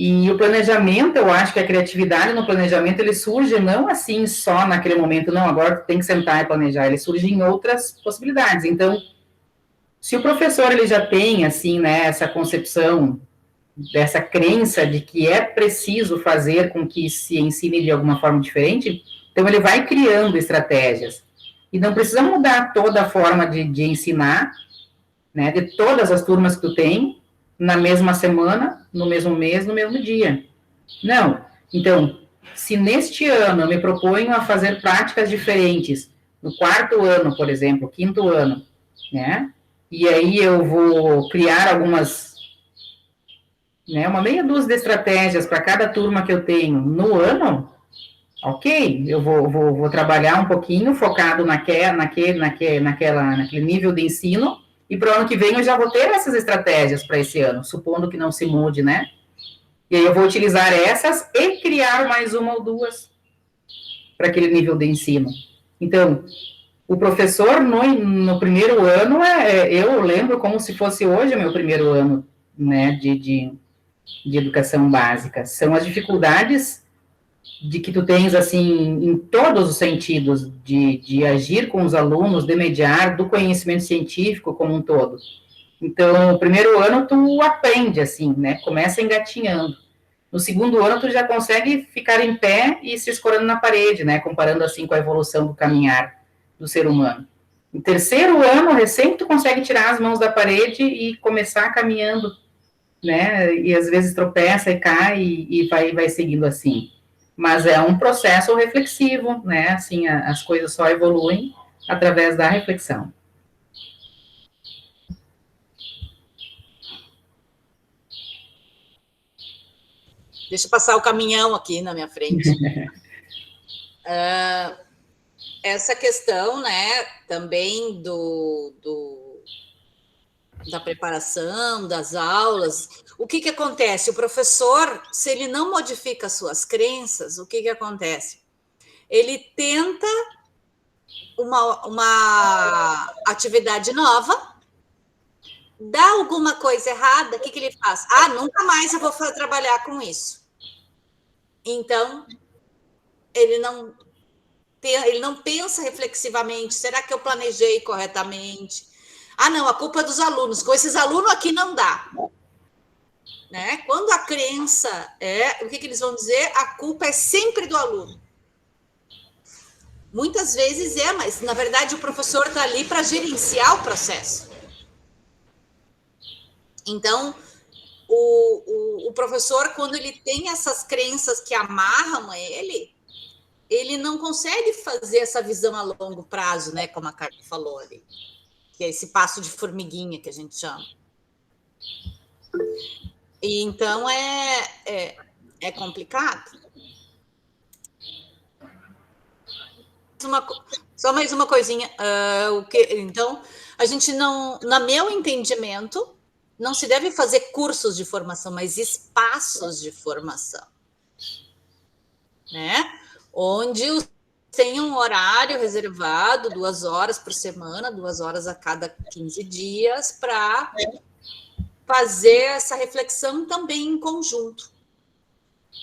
E o planejamento, eu acho que a criatividade no planejamento, ele surge não assim só naquele momento, não, agora tem que sentar e planejar, ele surge em outras possibilidades. Então, se o professor, ele já tem, assim, né, essa concepção, dessa crença de que é preciso fazer com que se ensine de alguma forma diferente, então ele vai criando estratégias. E não precisa mudar toda a forma de ensinar, né, de todas as turmas que tu tem, na mesma semana, no mesmo mês, no mesmo dia. Não. Então, se neste ano eu me proponho a fazer práticas diferentes, no 4º ano, por exemplo, 5º ano, né, e aí eu vou criar algumas, né, uma meia dúzia de estratégias para cada turma que eu tenho no ano, ok, eu vou trabalhar um pouquinho focado naquele nível de ensino, e para o ano que vem eu já vou ter essas estratégias para esse ano, supondo que não se mude, né? E aí eu vou utilizar essas e criar mais uma ou duas para aquele nível de ensino. Então, o professor no primeiro ano, eu lembro como se fosse hoje o meu primeiro ano, né, de educação básica. São as dificuldades de que tu tens, assim, em todos os sentidos, de agir com os alunos, de mediar, do conhecimento científico como um todo. Então, o primeiro ano tu aprende, assim, né, começa engatinhando. No segundo ano tu já consegue ficar em pé e se escorando na parede, né, comparando, assim, com a evolução do caminhar do ser humano. No terceiro ano, recém tu consegue tirar as mãos da parede e começar caminhando, né, e às vezes tropeça e cai e vai seguindo assim. Mas é um processo reflexivo, né, assim, as coisas só evoluem através da reflexão. Deixa eu passar o caminhão aqui na minha frente. Essa questão, né, também da preparação, das aulas, o que acontece? O professor, se ele não modifica as suas crenças, o que acontece? Ele tenta uma atividade nova, dá alguma coisa errada, o que ele faz? Ah, nunca mais eu vou trabalhar com isso. Então, ele não pensa reflexivamente, será que eu planejei corretamente? Ah, não, a culpa é dos alunos, com esses alunos aqui não dá. Né? Quando a crença o que eles vão dizer? A culpa é sempre do aluno. Muitas vezes mas na verdade o professor está ali para gerenciar o processo. Então, o professor, quando ele tem essas crenças que amarram ele não consegue fazer essa visão a longo prazo, né? Como a Carla falou ali, que é esse passo de formiguinha que a gente chama. E então é complicado. Só mais uma coisinha. Então, a gente não, no meu entendimento, não se deve fazer cursos de formação, mas espaços de formação, né? Onde tem um horário reservado, 2 horas por semana, 2 horas a cada 15 dias, para fazer essa reflexão também em conjunto.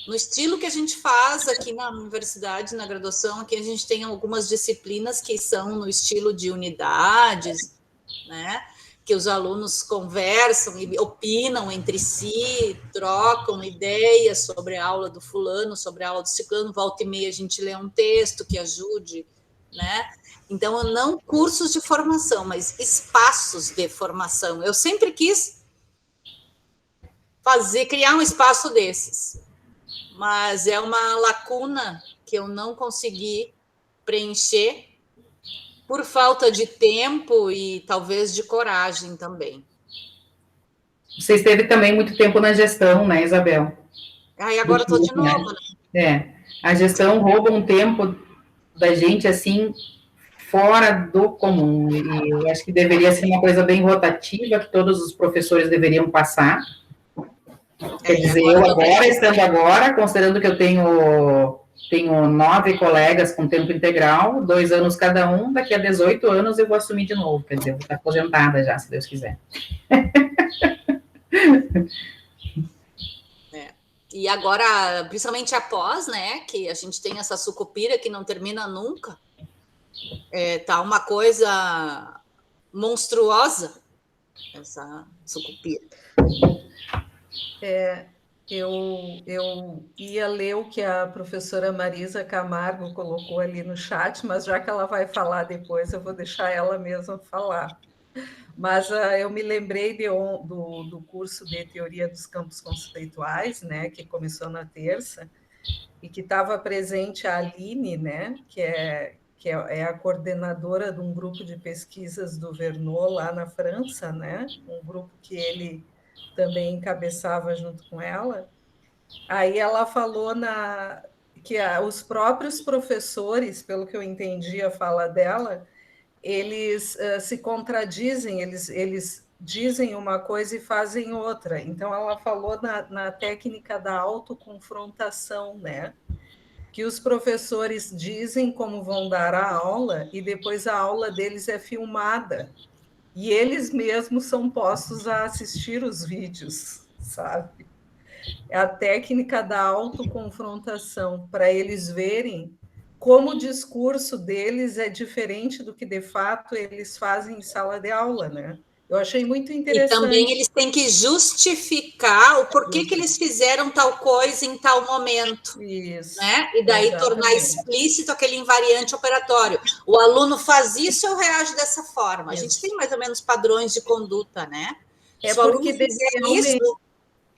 No estilo que a gente faz aqui na universidade, na graduação, aqui a gente tem algumas disciplinas que são no estilo de unidades, né? Que os alunos conversam e opinam entre si, trocam ideias sobre a aula do fulano, sobre a aula do ciclano, volta e meia a gente lê um texto que ajude, né? Então, não cursos de formação, mas espaços de formação. Eu sempre quis criar um espaço desses, mas é uma lacuna que eu não consegui preencher por falta de tempo e talvez de coragem também. Você esteve também muito tempo na gestão, né, Isabel? Aí agora estou de novo, né? A gestão rouba um tempo da gente, assim, fora do comum, e eu acho que deveria ser uma coisa bem rotativa, que todos os professores deveriam passar. Quer dizer, estando agora, considerando que eu tenho 9 colegas com tempo integral, 2 anos cada um, daqui a 18 anos eu vou assumir de novo, quer dizer, eu vou estar aposentada já, se Deus quiser. E agora, principalmente após, né, que a gente tem essa sucupira que não termina nunca, tá uma coisa monstruosa, essa sucupira. Eu ia ler o que a professora Marisa Camargo colocou ali no chat, mas já que ela vai falar depois, eu vou deixar ela mesma falar. Mas eu me lembrei do curso de Teoria dos Campos Conceituais, né, que começou na terça, e que estava presente a Aline, né, que é a coordenadora de um grupo de pesquisas do Verneau, lá na França, né, um grupo que ele também encabeçava junto com ela. Aí ela falou que os próprios professores, pelo que eu entendi a fala dela, eles se contradizem, eles dizem uma coisa e fazem outra. Então, ela falou na técnica da autoconfrontação, né? Que os professores dizem como vão dar a aula e depois a aula deles é filmada. E eles mesmos são postos a assistir os vídeos, sabe? É a técnica da autoconfrontação, para eles verem como o discurso deles é diferente do que, de fato, eles fazem em sala de aula, né? Eu achei muito interessante. E também eles têm que justificar o porquê que eles fizeram tal coisa em tal momento. Isso. Né? E daí tornar explícito aquele invariante operatório. O aluno faz isso, eu reajo dessa forma. Isso. A gente tem mais ou menos padrões de conduta, né? Se o aluno fizer isso,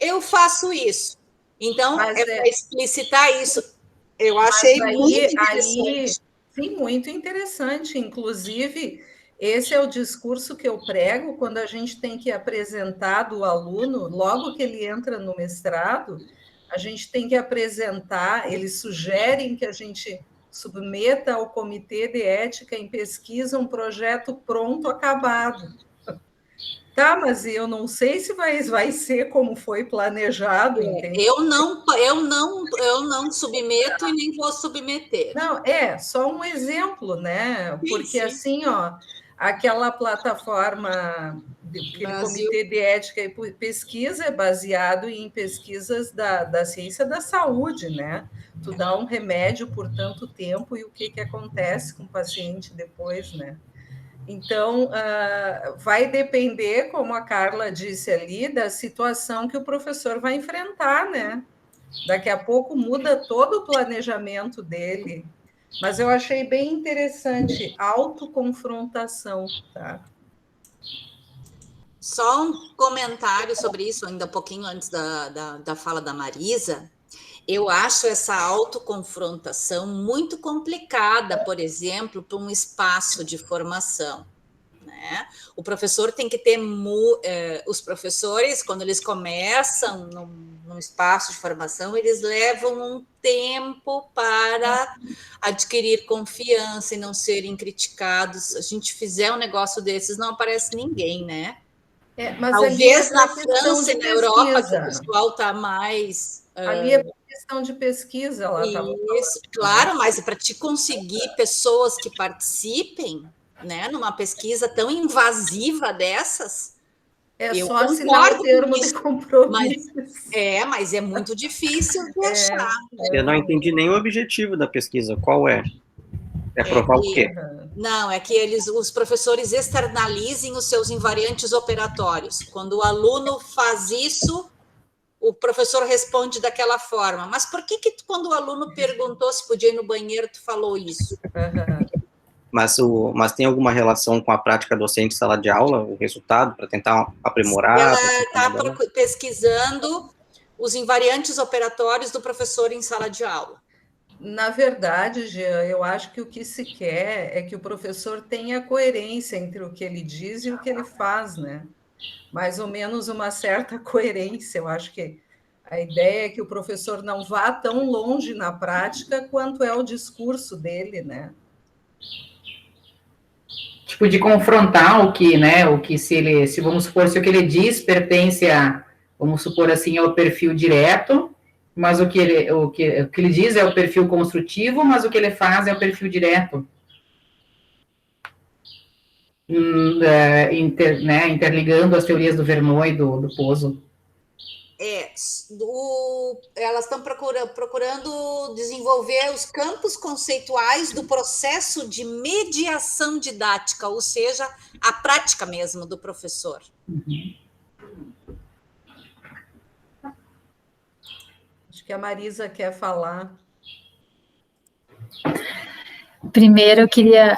eu faço isso. Então, para explicitar isso. Eu achei muito interessante. Sim, muito interessante. Inclusive, esse é o discurso que eu prego quando a gente tem que apresentar do aluno, logo que ele entra no mestrado, a gente tem que apresentar, eles sugerem que a gente submeta ao Comitê de Ética em Pesquisa um projeto pronto, acabado. Tá, mas eu não sei se vai ser como foi planejado, entende? Eu não submeto e nem vou submeter. Não, é só um exemplo, né? Porque assim, ó, aquela plataforma, aquele comitê de ética e pesquisa é baseado em pesquisas da ciência da saúde, né? Tu dá um remédio por tanto tempo e o que acontece com o paciente depois, né? Então, vai depender, como a Carla disse ali, da situação que o professor vai enfrentar, né? Daqui a pouco muda todo o planejamento dele. Mas eu achei bem interessante, autoconfrontação, tá? Só um comentário sobre isso, ainda um pouquinho antes da fala da Marisa. Eu acho essa autoconfrontação muito complicada, por exemplo, para um espaço de formação, né? O professor tem que ter... os professores, quando eles começam num espaço de formação, eles levam um tempo para adquirir confiança e não serem criticados. Se a gente fizer um negócio desses, não aparece ninguém, né? Mas talvez na França e na Europa, que o pessoal está mais... Ali é questão de pesquisa, ela estava falando. Claro, mas para te conseguir pessoas que participem, né, numa pesquisa tão invasiva dessas, eu só assinar o termo de compromisso. Mas é muito difícil de achar. Eu não entendi nem o objetivo da pesquisa. Qual é? É provar o quê? Não, é que os professores externalizem os seus invariantes operatórios. Quando o aluno faz isso, o professor responde daquela forma. Mas por que quando o aluno perguntou se podia ir no banheiro, tu falou isso? Mas tem alguma relação com a prática docente em sala de aula, o resultado, para tentar aprimorar? Ela está pesquisando os invariantes operatórios do professor em sala de aula. Na verdade, Jean, eu acho que o que se quer é que o professor tenha coerência entre o que ele diz e o que ele faz, né? Mais ou menos uma certa coerência. Eu acho que a ideia é que o professor não vá tão longe na prática quanto é o discurso dele, né? Tipo, de confrontar o que, né, se vamos supor, se o que ele diz pertence vamos supor assim, ao perfil direto, mas o que ele diz é o perfil construtivo, mas o que ele faz é o perfil direto. Interligando as teorias do Vernon e do Pozo. Elas estão procurando desenvolver os campos conceituais do processo de mediação didática, ou seja, a prática mesmo do professor. Acho que a Marisa quer falar. Primeiro,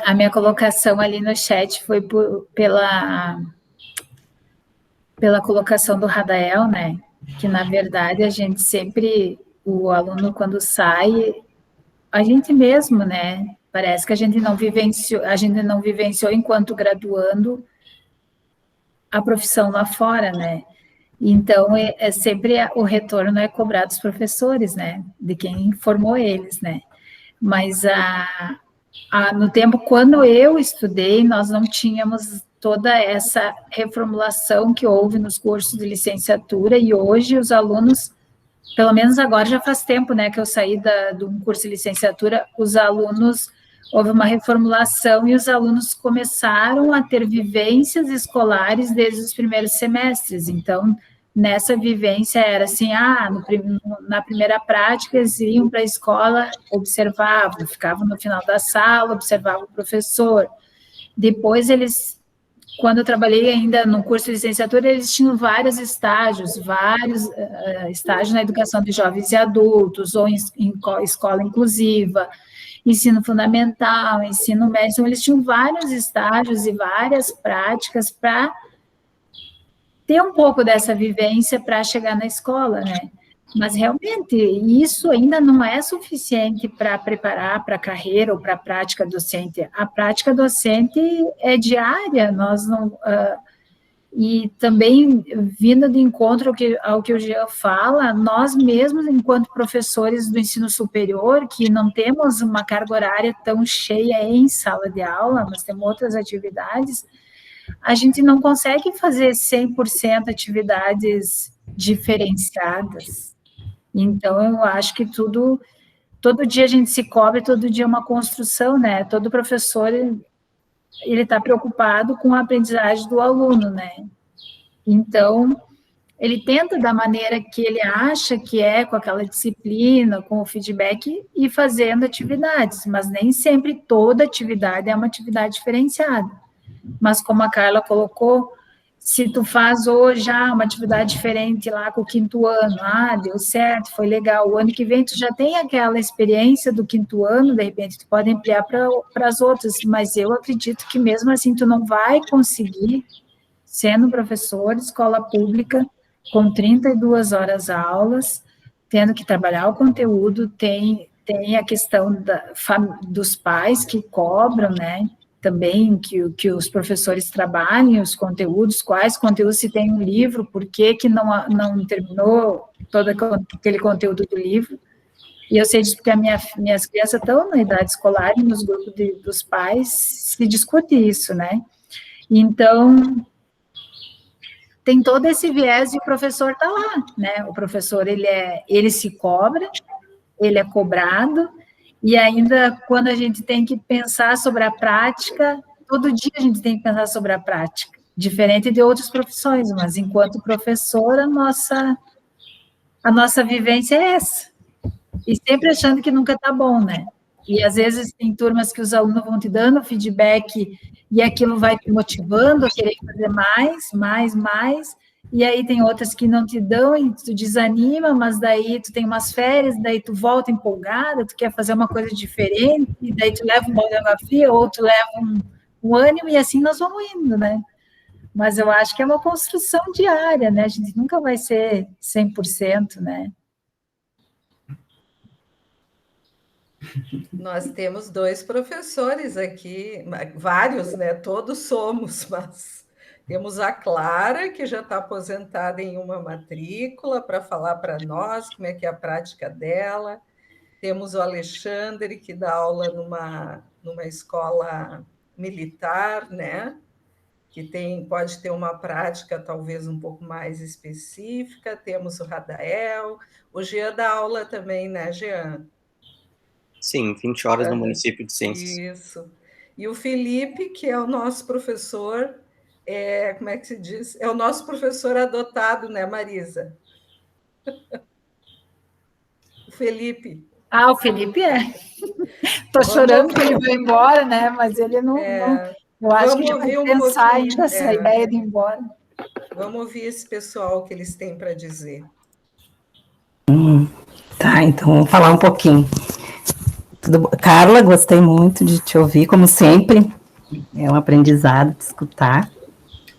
a minha colocação ali no chat foi pela colocação do Radael, né? Que, na verdade, a gente sempre, o aluno, quando sai, a gente mesmo, né? Parece que a gente não vivenciou enquanto graduando a profissão lá fora, né? Então, sempre o retorno é cobrado dos professores, né? De quem formou eles, né? Mas no tempo, quando eu estudei, nós não tínhamos toda essa reformulação que houve nos cursos de licenciatura, e hoje os alunos, pelo menos agora já faz tempo, né, que eu saí de um curso de licenciatura, houve uma reformulação e os alunos começaram a ter vivências escolares desde os primeiros semestres. Então, nessa vivência era assim, na primeira prática eles iam para a escola, observavam, ficavam no final da sala, observavam o professor. Depois quando eu trabalhei ainda no curso de licenciatura, eles tinham vários estágios na educação de jovens e adultos, ou em escola inclusiva, ensino fundamental, ensino médio. Então, eles tinham vários estágios e várias práticas para ter um pouco dessa vivência para chegar na escola, né? Mas, realmente, isso ainda não é suficiente para preparar para a carreira ou para a prática docente. A prática docente é diária, nós não... e também, vindo de encontro ao que o Jean fala, nós mesmos, enquanto professores do ensino superior, que não temos uma carga horária tão cheia em sala de aula, mas temos outras atividades, a gente não consegue fazer 100% atividades diferenciadas. Então, eu acho que todo dia a gente se cobre, todo dia é uma construção, né? Todo professor, ele está preocupado com a aprendizagem do aluno, né? Então, ele tenta da maneira que ele acha que é, com aquela disciplina, com o feedback, e fazendo atividades, mas nem sempre toda atividade é uma atividade diferenciada. Mas como a Carla colocou, se tu faz hoje já uma atividade diferente lá com o 5º ano, deu certo, foi legal, o ano que vem tu já tem aquela experiência do 5º ano, de repente tu pode ampliar para as outras, mas eu acredito que mesmo assim tu não vai conseguir, sendo professor de escola pública, com 32 horas aulas, tendo que trabalhar o conteúdo, tem a questão dos pais que cobram, né, também que os professores trabalhem os conteúdos, quais conteúdos, se tem um livro, por que não terminou todo aquele conteúdo do livro. E eu sei disso porque minhas crianças estão na idade escolar e nos grupos dos pais se discute isso, né? Então, tem todo esse viés e o professor está lá, né? O professor, ele se cobra, ele é cobrado, e ainda quando a gente tem que pensar sobre a prática, todo dia a gente tem que pensar sobre a prática, diferente de outras profissões, mas enquanto professor, a nossa vivência é essa. E sempre achando que nunca está bom, né? E às vezes tem turmas que os alunos vão te dando feedback e aquilo vai te motivando a querer fazer mais, e aí tem outras que não te dão e tu desanima, mas daí tu tem umas férias, daí tu volta empolgada, tu quer fazer uma coisa diferente, e daí tu leva uma monografia, ou tu leva um ânimo, e assim nós vamos indo, né? Mas eu acho que é uma construção diária, né? A gente nunca vai ser 100%, né? Nós temos 2 professores aqui, vários, né? Todos somos, mas temos a Clara, que já está aposentada em uma matrícula, para falar para nós como é que é a prática dela. Temos o Alexandre, que dá aula numa escola militar, né? Que pode ter uma prática talvez um pouco mais específica. Temos o Radael. O Jean dá aula também, né, Jean? Sim, 20 horas no município de Ciências. Isso. E o Felipe, que é o nosso professor, como é que se diz? É o nosso professor adotado, né, Marisa? O Felipe. O Felipe é. Estou chorando que ele vai embora, né? Mas ele não. Eu acho que vai pensar ainda nessa ideia de ir embora. Vamos ouvir esse pessoal que eles têm para dizer. Tá, então vamos falar um pouquinho. Carla, gostei muito de te ouvir, como sempre. É um aprendizado de escutar.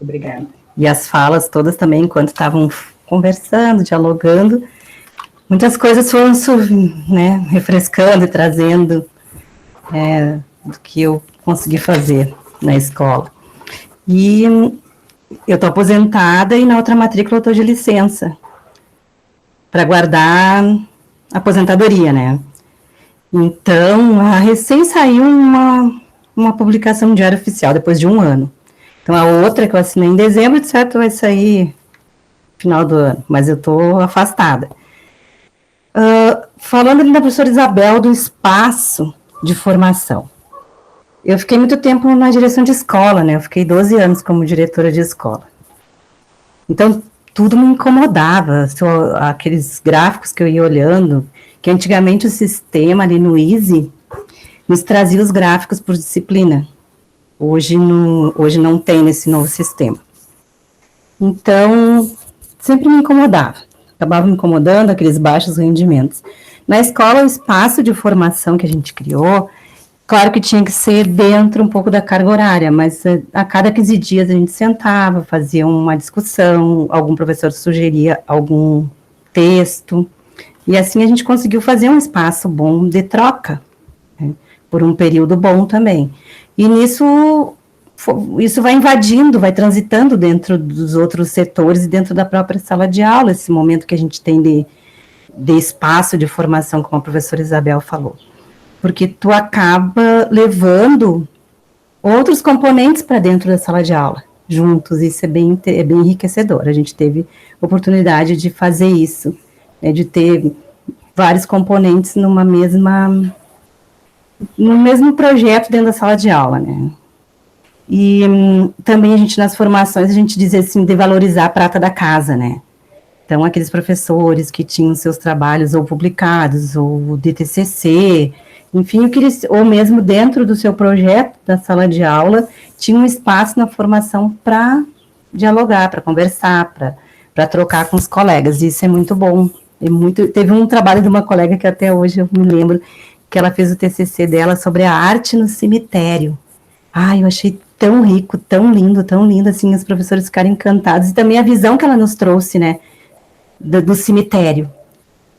Obrigada. E as falas todas também, enquanto estavam conversando, dialogando, muitas coisas foram refrescando e trazendo do que eu consegui fazer na escola. E eu estou aposentada e na outra matrícula eu estou de licença para guardar a aposentadoria, né? Então, recém saiu uma publicação no Diário Oficial, depois de 1 ano. Então, a outra que eu assinei em dezembro, de certo, vai sair no final do ano, mas eu estou afastada. Falando ali da professora Isabel, do espaço de formação. Eu fiquei muito tempo na direção de escola, né? Eu fiquei 12 anos como diretora de escola. Então, tudo me incomodava, aqueles gráficos que eu ia olhando, que antigamente o sistema ali no Easy nos trazia os gráficos por disciplina. Hoje não tem nesse novo sistema. Então, sempre me incomodava. Acabava me incomodando aqueles baixos rendimentos. Na escola, o espaço de formação que a gente criou, claro que tinha que ser dentro um pouco da carga horária, mas a cada 15 dias a gente sentava, fazia uma discussão, algum professor sugeria algum texto, e assim a gente conseguiu fazer um espaço bom de troca, né, por um período bom também. E nisso, isso vai invadindo, vai transitando dentro dos outros setores e dentro da própria sala de aula, esse momento que a gente tem de espaço de formação, como a professora Isabel falou. Porque tu acaba levando outros componentes para dentro da sala de aula. juntos, isso é bem enriquecedor. A gente teve oportunidade de fazer isso, né, de ter vários componentes no mesmo projeto dentro da sala de aula, né. E também a gente, nas formações, a gente diz assim, de valorizar a prata da casa, né. Então, aqueles professores que tinham seus trabalhos ou publicados, ou de TCC, enfim, ou mesmo dentro do seu projeto da sala de aula, tinha um espaço na formação para dialogar, para conversar, para trocar com os colegas, e isso é muito bom. Teve um trabalho de uma colega que até hoje eu me lembro, que ela fez o TCC dela sobre a arte no cemitério. Eu achei tão rico, tão lindo, assim, os professores ficaram encantados, e também a visão que ela nos trouxe, né, do cemitério,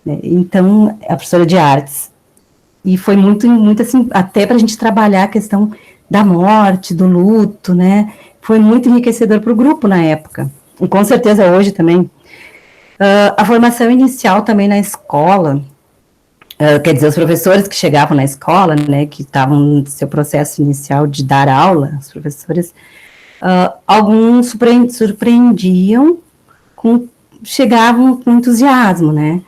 né? Então, a professora de artes, e foi muito assim, até para a gente trabalhar a questão da morte, do luto, né, foi muito enriquecedor para o grupo na época, e com certeza hoje também. A formação inicial também na escola, quer dizer, os professores que chegavam na escola, né, que estavam no seu processo inicial de dar aula, os professores, alguns surpreendiam chegavam com entusiasmo, né,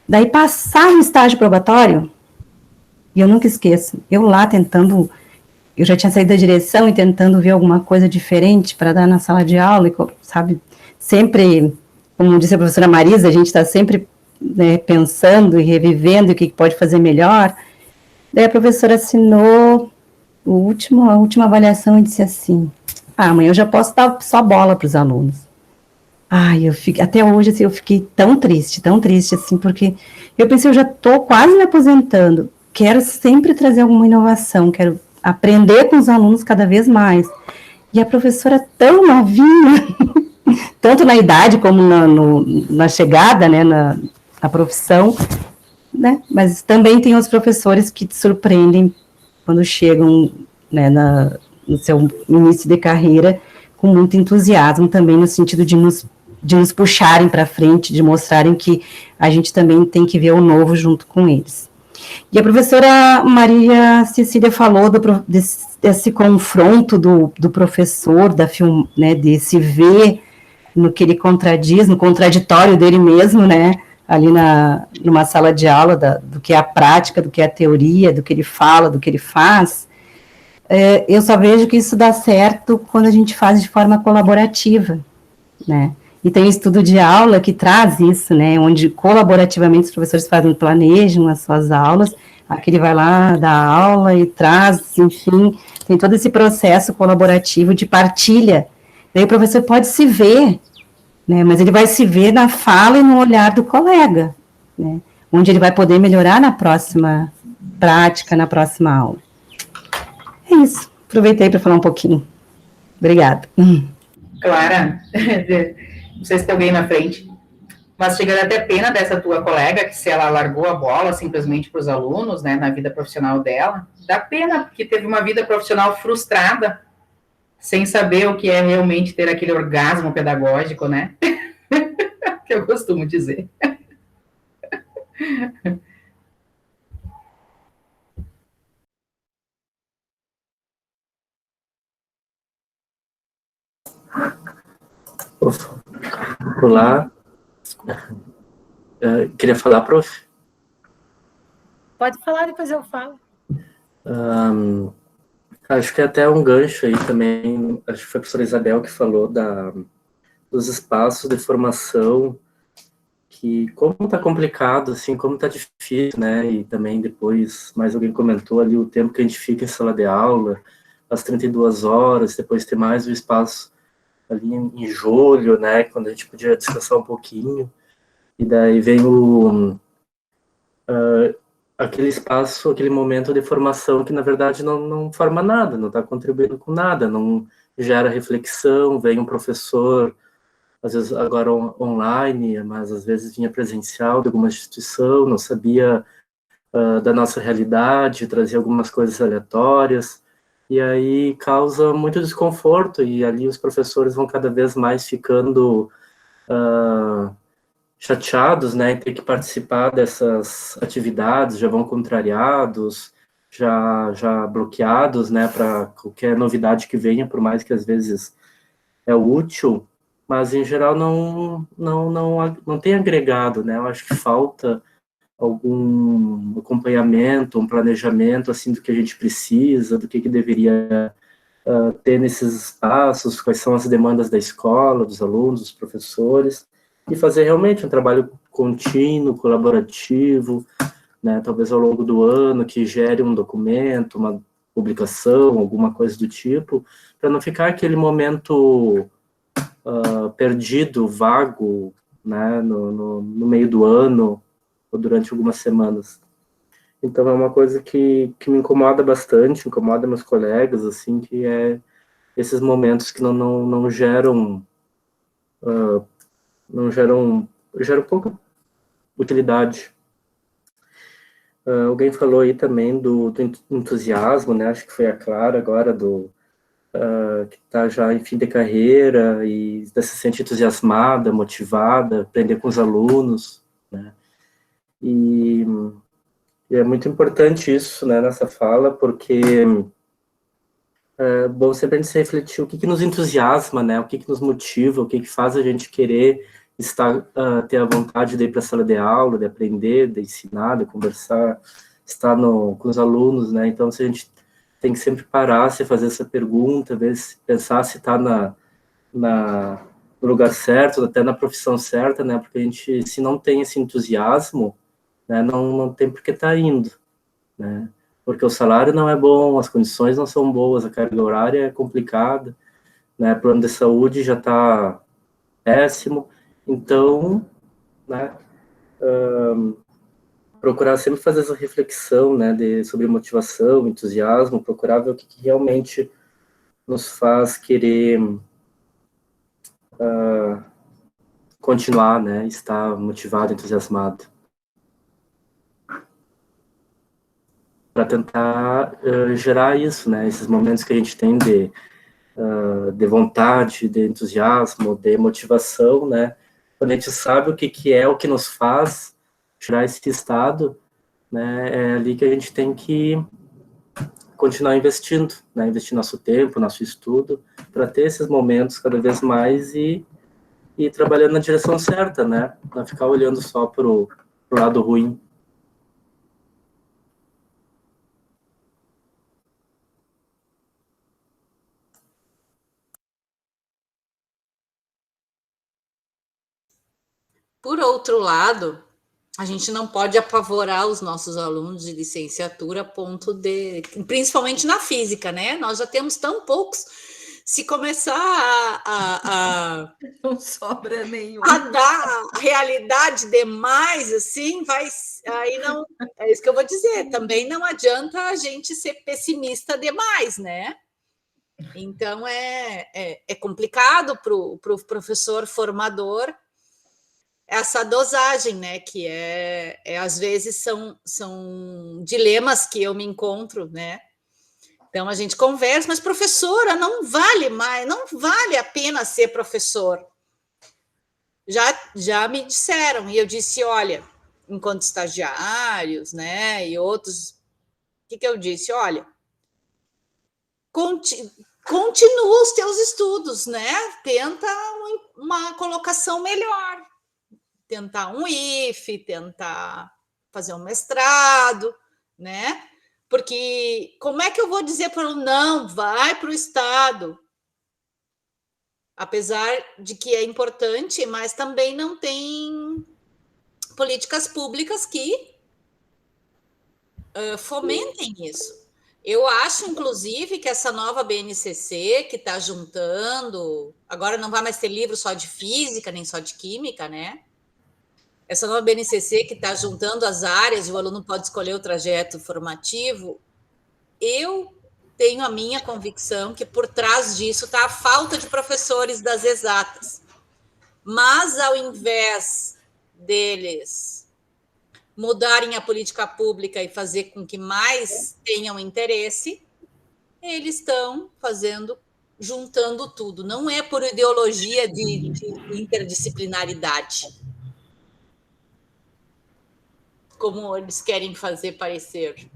daí passava o estágio probatório, e eu nunca esqueço, eu lá tentando, eu já tinha saído da direção e tentando ver alguma coisa diferente para dar na sala de aula, e, sabe, sempre, como disse a professora Marisa, a gente está sempre, né, pensando e revivendo o que pode fazer melhor. Daí a professora assinou a última avaliação e disse assim, amanhã eu já posso dar só bola para os alunos. Até hoje, assim, eu fiquei tão triste, assim, porque eu pensei, eu já estou quase me aposentando, quero sempre trazer alguma inovação, quero aprender com os alunos cada vez mais. E a professora tão novinha, tanto na idade como na chegada, né, na profissão, né, mas também tem os professores que te surpreendem quando chegam, né, no seu início de carreira, com muito entusiasmo também, no sentido de nos puxarem para frente, de mostrarem que a gente também tem que ver o novo junto com eles. E a professora Maria Cecília falou desse confronto do professor, né, de se ver no que ele contradiz, no contraditório dele mesmo, né, ali numa sala de aula, do que é a prática, do que é a teoria, do que ele fala, do que ele faz. Eu só vejo que isso dá certo quando a gente faz de forma colaborativa, né, e tem estudo de aula que traz isso, né, onde colaborativamente os professores planejam as suas aulas, aquele vai lá, dá aula e traz, enfim, tem todo esse processo colaborativo de partilha. Daí o professor pode se ver, né, mas ele vai se ver na fala e no olhar do colega, né, onde ele vai poder melhorar na próxima prática, na próxima aula. É isso, aproveitei para falar um pouquinho. Obrigada. Clara, não sei se tem alguém na frente, mas chega até pena dessa tua colega, que se ela largou a bola simplesmente para os alunos, né, na vida profissional dela, dá pena, porque teve uma vida profissional frustrada, sem saber o que é realmente ter aquele orgasmo pedagógico, né, que eu costumo dizer. Olá, queria falar, prof? Pode falar, depois eu falo. Acho que é até um gancho aí também, acho que foi a professora Isabel que falou dos espaços de formação, que como está complicado, assim, como está difícil, né, e também depois, mais alguém comentou ali o tempo que a gente fica em sala de aula, as 32 horas, depois ter mais o espaço ali em julho, né, quando a gente podia descansar um pouquinho, e daí vem aquele espaço, aquele momento de formação que, na verdade, não forma nada, não está contribuindo com nada, não gera reflexão, vem um professor, às vezes agora online, mas às vezes vinha presencial de alguma instituição, não sabia da nossa realidade, trazia algumas coisas aleatórias, e aí causa muito desconforto, e ali os professores vão cada vez mais ficando chateados, né, em ter que participar dessas atividades, já vão contrariados, já bloqueados, né, para qualquer novidade que venha, por mais que às vezes é útil, mas em geral não tem agregado, né? Eu acho que falta algum acompanhamento, um planejamento assim do que a gente precisa, do que deveria ter nesses espaços, quais são as demandas da escola, dos alunos, dos professores, e fazer realmente um trabalho contínuo, colaborativo, né, talvez ao longo do ano, que gere um documento, uma publicação, alguma coisa do tipo, para não ficar aquele momento perdido, vago, né, no meio do ano, ou durante algumas semanas. Então é uma coisa que me incomoda bastante, incomoda meus colegas, assim, que é esses momentos que não geram geram pouca utilidade. Alguém falou aí também do entusiasmo, né? Acho que foi a Clara agora, que está já em fim de carreira e se sente entusiasmada, motivada, aprender com os alunos, né? E é muito importante isso, né, nessa fala, porque é bom sempre a gente se refletir o que nos entusiasma, né, o que nos motiva, o que faz a gente querer ter a vontade de ir para a sala de aula, de aprender, de ensinar, de conversar, estar com os alunos, né, então se a gente tem que sempre parar, se fazer essa pergunta, pensar se está no lugar certo, até na profissão certa, né, porque a gente, se não tem esse entusiasmo, né, não tem por que estar indo, né, porque o salário não é bom, as condições não são boas, a carga horária é complicada, né, o plano de saúde já está péssimo, então, né, procurar sempre fazer essa reflexão, né, sobre motivação, entusiasmo, procurar ver o que realmente nos faz querer continuar, né, estar motivado, entusiasmado. Para tentar gerar isso, né, esses momentos que a gente tem de vontade, de entusiasmo, de motivação, né, quando a gente sabe o que é o que nos faz tirar esse estado, né, é ali que a gente tem que continuar investindo, né, investir nosso tempo, nosso estudo, para ter esses momentos cada vez mais e trabalhando na direção certa, né, não ficar olhando só para o lado ruim. Por outro lado, a gente não pode apavorar os nossos alunos de licenciatura a ponto de, principalmente na física, né? Nós já temos tão poucos. Se começar não sobra nenhum. A dar realidade demais, assim, aí não. É isso que eu vou dizer. Também não adianta a gente ser pessimista demais, né? Então é complicado para o professor formador essa dosagem, né? Que às vezes são dilemas que eu me encontro, né? Então a gente conversa, mas professora, não vale mais, não vale a pena ser professor. Já me disseram, e eu disse, olha, enquanto estagiários, né? E outros, o que eu disse? Olha, continua os teus estudos, né? Tenta uma colocação melhor. Tentar um IF, tentar fazer um mestrado, né? Porque como é que eu vou dizer para o não, vai para o Estado? Apesar de que é importante, mas também não tem políticas públicas que fomentem isso. Eu acho, inclusive, que essa nova BNCC, que está juntando, agora não vai mais ter livro só de física, nem só de química, né? Essa nova BNCC que está juntando as áreas e o aluno pode escolher o trajeto formativo, eu tenho a minha convicção que por trás disso está a falta de professores das exatas. Mas, ao invés deles mudarem a política pública e fazer com que mais tenham interesse, eles estão juntando tudo. Não é por ideologia de interdisciplinaridade, como eles querem fazer parecer.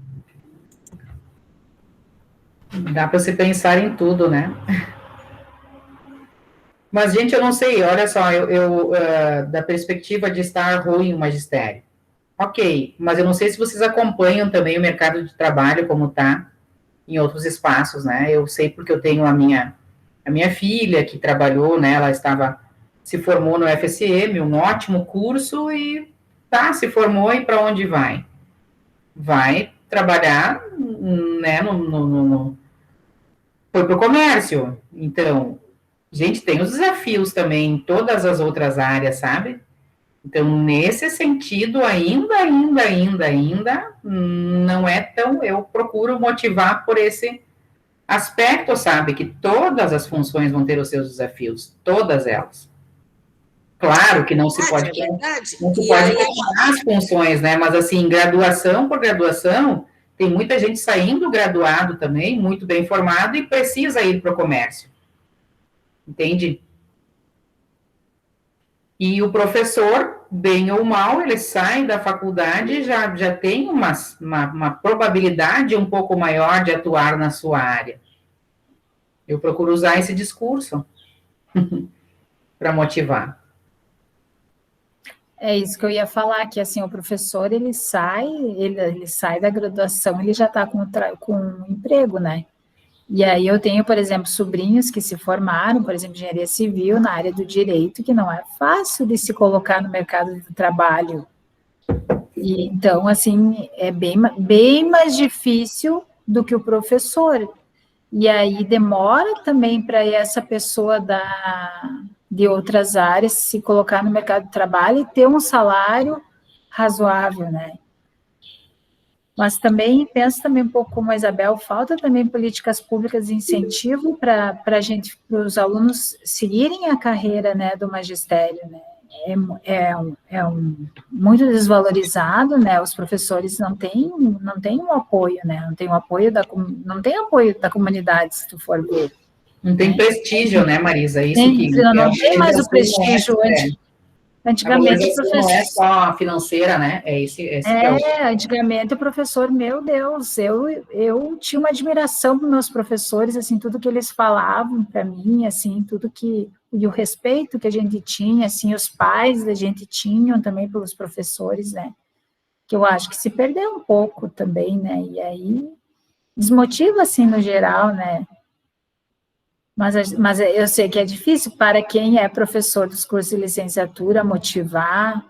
Dá para se pensar em tudo, né? Mas, gente, eu não sei, olha só, da perspectiva de estar ruim o magistério. Ok, mas eu não sei se vocês acompanham também o mercado de trabalho como está em outros espaços, né? Eu sei porque eu tenho a minha filha que trabalhou, né? Ela se formou no FSM, um ótimo curso e se formou e para onde vai? Vai trabalhar, né? Foi para o comércio. Então, gente, tem os desafios também em todas as outras áreas, sabe? Então, nesse sentido, ainda, não é tão. Eu procuro motivar por esse aspecto, sabe? Que todas as funções vão ter os seus desafios, todas elas. Claro que não se pode questionar as funções, né? Mas, assim, graduação por graduação, tem muita gente saindo graduado também, muito bem formado, e precisa ir para o comércio. Entende? E o professor, bem ou mal, ele sai da faculdade e já tem uma probabilidade um pouco maior de atuar na sua área. Eu procuro usar esse discurso para motivar. É isso que eu ia falar, que assim, o professor, ele sai da graduação, ele já está com um emprego, né? E aí eu tenho, por exemplo, sobrinhos que se formaram, por exemplo, engenharia civil na área do direito, que não é fácil de se colocar no mercado de trabalho. E então, assim, é bem mais difícil do que o professor. E aí demora também para essa pessoa de outras áreas se colocar no mercado de trabalho e ter um salário razoável, né? Mas também, penso também um pouco como a Isabel, falta também políticas públicas de incentivo para os alunos seguirem a carreira, né, do magistério, né? Muito desvalorizado, né? Os professores não têm um apoio, né? Não tem apoio da comunidade, se tu for ver. Não tem prestígio, né, Marisa? Isso não tem mais o prestígio antes. Antigamente, o professor não é só financeira, né? Antigamente o professor, meu Deus, eu tinha uma admiração para meus professores, assim, tudo que eles falavam para mim, assim, e o respeito que a gente tinha, assim, os pais da gente tinham também pelos professores, né? Que eu acho que se perdeu um pouco também, né? E aí desmotiva, assim, no geral, né? Mas eu sei que é difícil para quem é professor dos cursos de licenciatura motivar.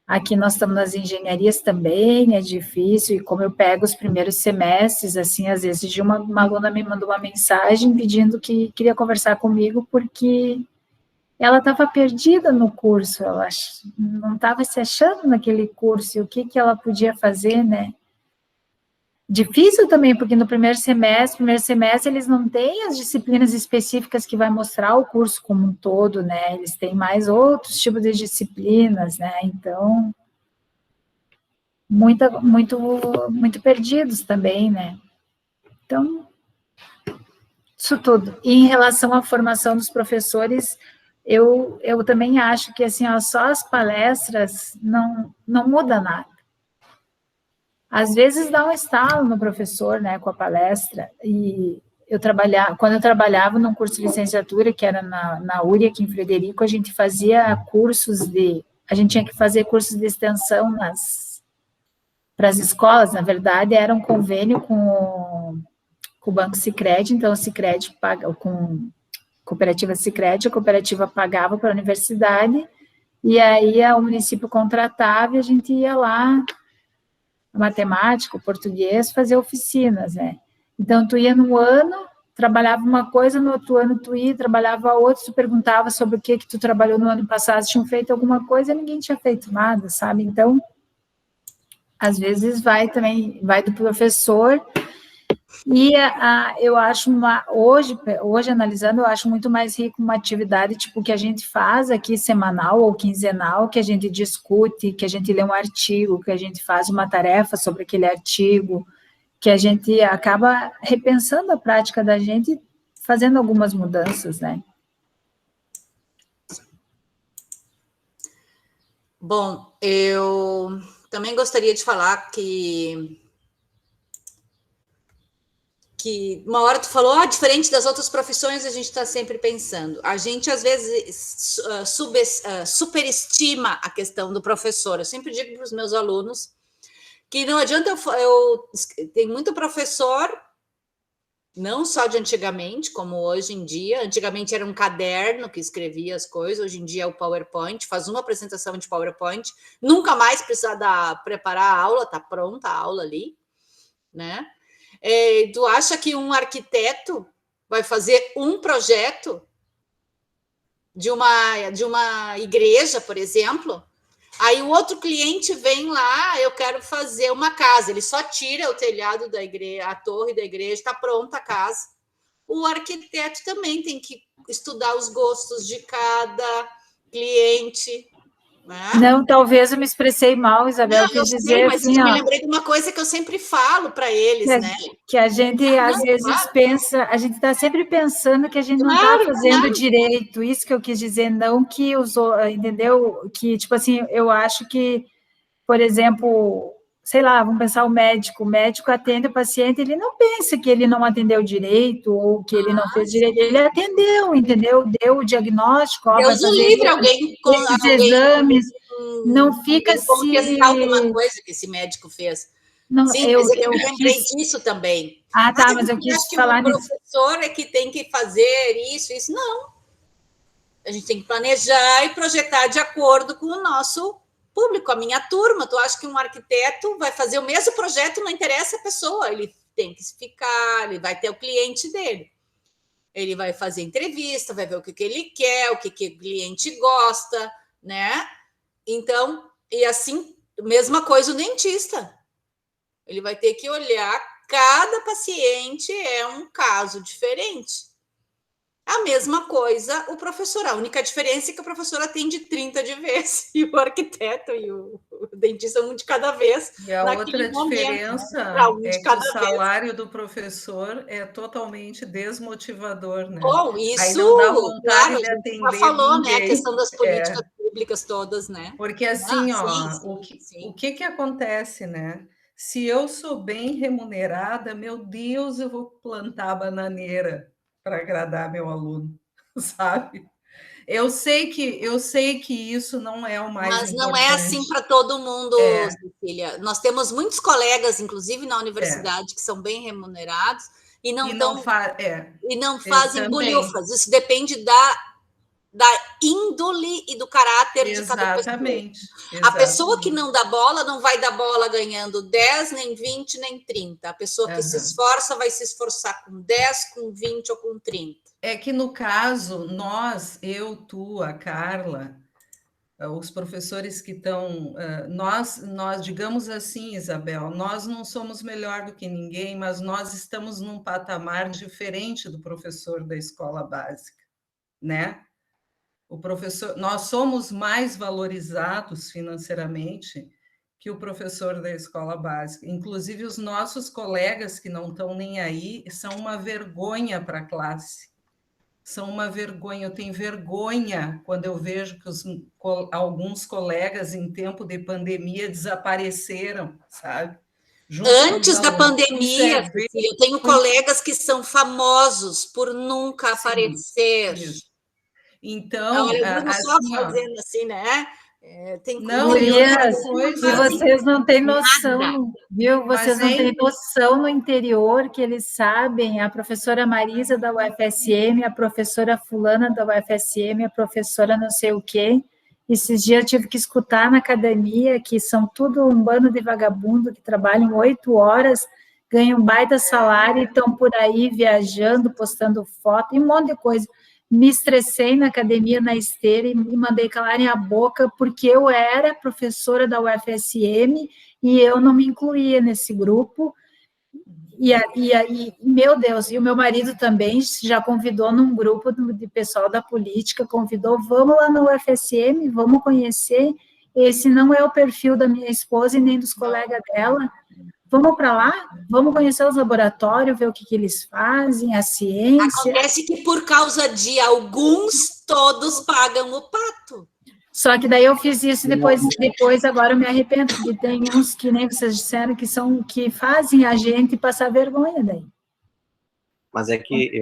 Aqui nós estamos nas engenharias também, é difícil, e como eu pego os primeiros semestres, assim, às vezes uma aluna me mandou uma mensagem pedindo que queria conversar comigo porque ela estava perdida no curso, ela não estava se achando naquele curso, e o que ela podia fazer, né? Difícil também, porque no primeiro semestre eles não têm as disciplinas específicas que vai mostrar o curso como um todo, né? Eles têm mais outros tipos de disciplinas, né? Então, muito perdidos também, né? Então, isso tudo. E em relação à formação dos professores, eu também acho que, assim, só as palestras não muda nada. Às vezes dá um estalo no professor, né, com a palestra, e quando eu trabalhava num curso de licenciatura, que era na URI, aqui em Frederico, a gente tinha que fazer cursos de extensão para as escolas, na verdade, era um convênio com o Banco Sicredi, então o Sicredi paga, com a cooperativa Sicredi, a cooperativa pagava para a universidade, e aí o município contratava e a gente ia lá, matemática, português, fazer oficinas, né? Então, tu ia no ano, trabalhava uma coisa, no outro ano tu ia, trabalhava outra, tu perguntava sobre o que tu trabalhou no ano passado, tinham feito alguma coisa e ninguém tinha feito nada, sabe? Então, às vezes vai do professor, e eu acho, hoje analisando, eu acho muito mais rico uma atividade tipo que a gente faz aqui semanal ou quinzenal, que a gente discute, que a gente lê um artigo, que a gente faz uma tarefa sobre aquele artigo, que a gente acaba repensando a prática da gente, fazendo algumas mudanças, né? Bom, eu também gostaria de falar que que uma hora tu falou, diferente das outras profissões, a gente está sempre pensando. A gente, às vezes, superestima a questão do professor. Eu sempre digo para os meus alunos que não adianta tem muito professor, não só de antigamente, como hoje em dia. Antigamente era um caderno que escrevia as coisas, hoje em dia é o PowerPoint, faz uma apresentação de PowerPoint, nunca mais precisa preparar a aula, está pronta a aula ali, né? Tu acha que um arquiteto vai fazer um projeto de uma igreja, por exemplo? Aí o outro cliente vem lá, eu quero fazer uma casa, ele só tira o telhado da igreja, a torre da igreja, está pronta a casa. O arquiteto também tem que estudar os gostos de cada cliente. Né? Não, talvez eu me expressei mal, Isabel, não, quis sei, dizer mas assim, eu me lembrei de uma coisa que eu sempre falo para eles, né? Que a gente às vezes pensa, a gente está sempre pensando que a gente não está fazendo direito, isso que eu quis dizer, não que entendeu? Que, tipo assim, eu acho que, por exemplo, sei lá, vamos pensar o médico atende o paciente, ele não pensa que ele não atendeu direito ou que ele não fez direito, ele atendeu, entendeu? Deu o diagnóstico, Deus o livre, alguém com esses exames, não fica se... contestar alguma coisa que esse médico fez. Não, sim, eu lembrei disso também. Tá, mas eu quis falar nisso. O professor é que tem que fazer isso. Não. A gente tem que planejar e projetar de acordo com o nosso público, a minha turma. Tu acha que um arquiteto vai fazer o mesmo projeto, não interessa a pessoa, ele tem que ficar, ele vai ter o cliente dele. Ele vai fazer entrevista, vai ver o que ele quer, o que o cliente gosta, né? Então, e assim, mesma coisa o dentista. Ele vai ter que olhar, cada paciente é um caso diferente. A mesma coisa o professor. A única diferença é que o professor atende 30 de vez e o arquiteto e o dentista um de cada vez. E a outra diferença é que o salário do professor é totalmente desmotivador, né? Isso, aí não dá vontade de atender já falou, ninguém. Né? A questão das políticas públicas todas, né? Porque assim, o que acontece, né? Se eu sou bem remunerada, meu Deus, eu vou plantar bananeira para agradar meu aluno, sabe? Eu sei que isso não é o mais importante. Mas não é assim para todo mundo, Cecília. Nós temos muitos colegas, inclusive na universidade, que são bem remunerados e não fazem bolhufas. Isso depende da índole e do caráter de cada pessoa. Exatamente. A pessoa que não dá bola não vai dar bola ganhando 10, nem 20, nem 30. A pessoa que se esforça vai se esforçar com 10, com 20 ou com 30. É que no caso, eu, tu, a Carla, os professores que estão... Nós, digamos assim, Isabel, nós não somos melhor do que ninguém, mas nós estamos num patamar diferente do professor da escola básica, né? O professor, nós somos mais valorizados financeiramente que o professor da escola básica. Inclusive, os nossos colegas que não estão nem aí são uma vergonha para a classe. São uma vergonha. Eu tenho vergonha quando eu vejo que alguns colegas em tempo de pandemia desapareceram, sabe? Antes da pandemia, eu tenho colegas que são famosos por nunca aparecer. Isso. Então, só fazendo assim, né? Tem Gurias, e vocês não têm noção, viu? Vocês não têm noção no interior que eles sabem, a professora Marisa da UFSM, a professora fulana da UFSM, a professora não sei o quê. Esses dias eu tive que escutar na academia que são tudo um bando de vagabundo que trabalham 8 horas, ganham baita salário e estão por aí viajando, postando foto e um monte de coisa. Me estressei na academia, na esteira, e me mandei calarem a boca, porque eu era professora da UFSM e eu não me incluía nesse grupo. E meu Deus, e o meu marido também já convidou num grupo de pessoal da política, convidou, vamos lá na UFSM, vamos conhecer. Esse não é o perfil da minha esposa e nem dos colegas dela. Vamos para lá, vamos conhecer os laboratórios, ver o que eles fazem, a ciência. Acontece que por causa de alguns, todos pagam o pato. Só que daí eu fiz isso depois agora eu me arrependo, porque tem uns que nem vocês disseram que fazem a gente passar vergonha daí. Mas é que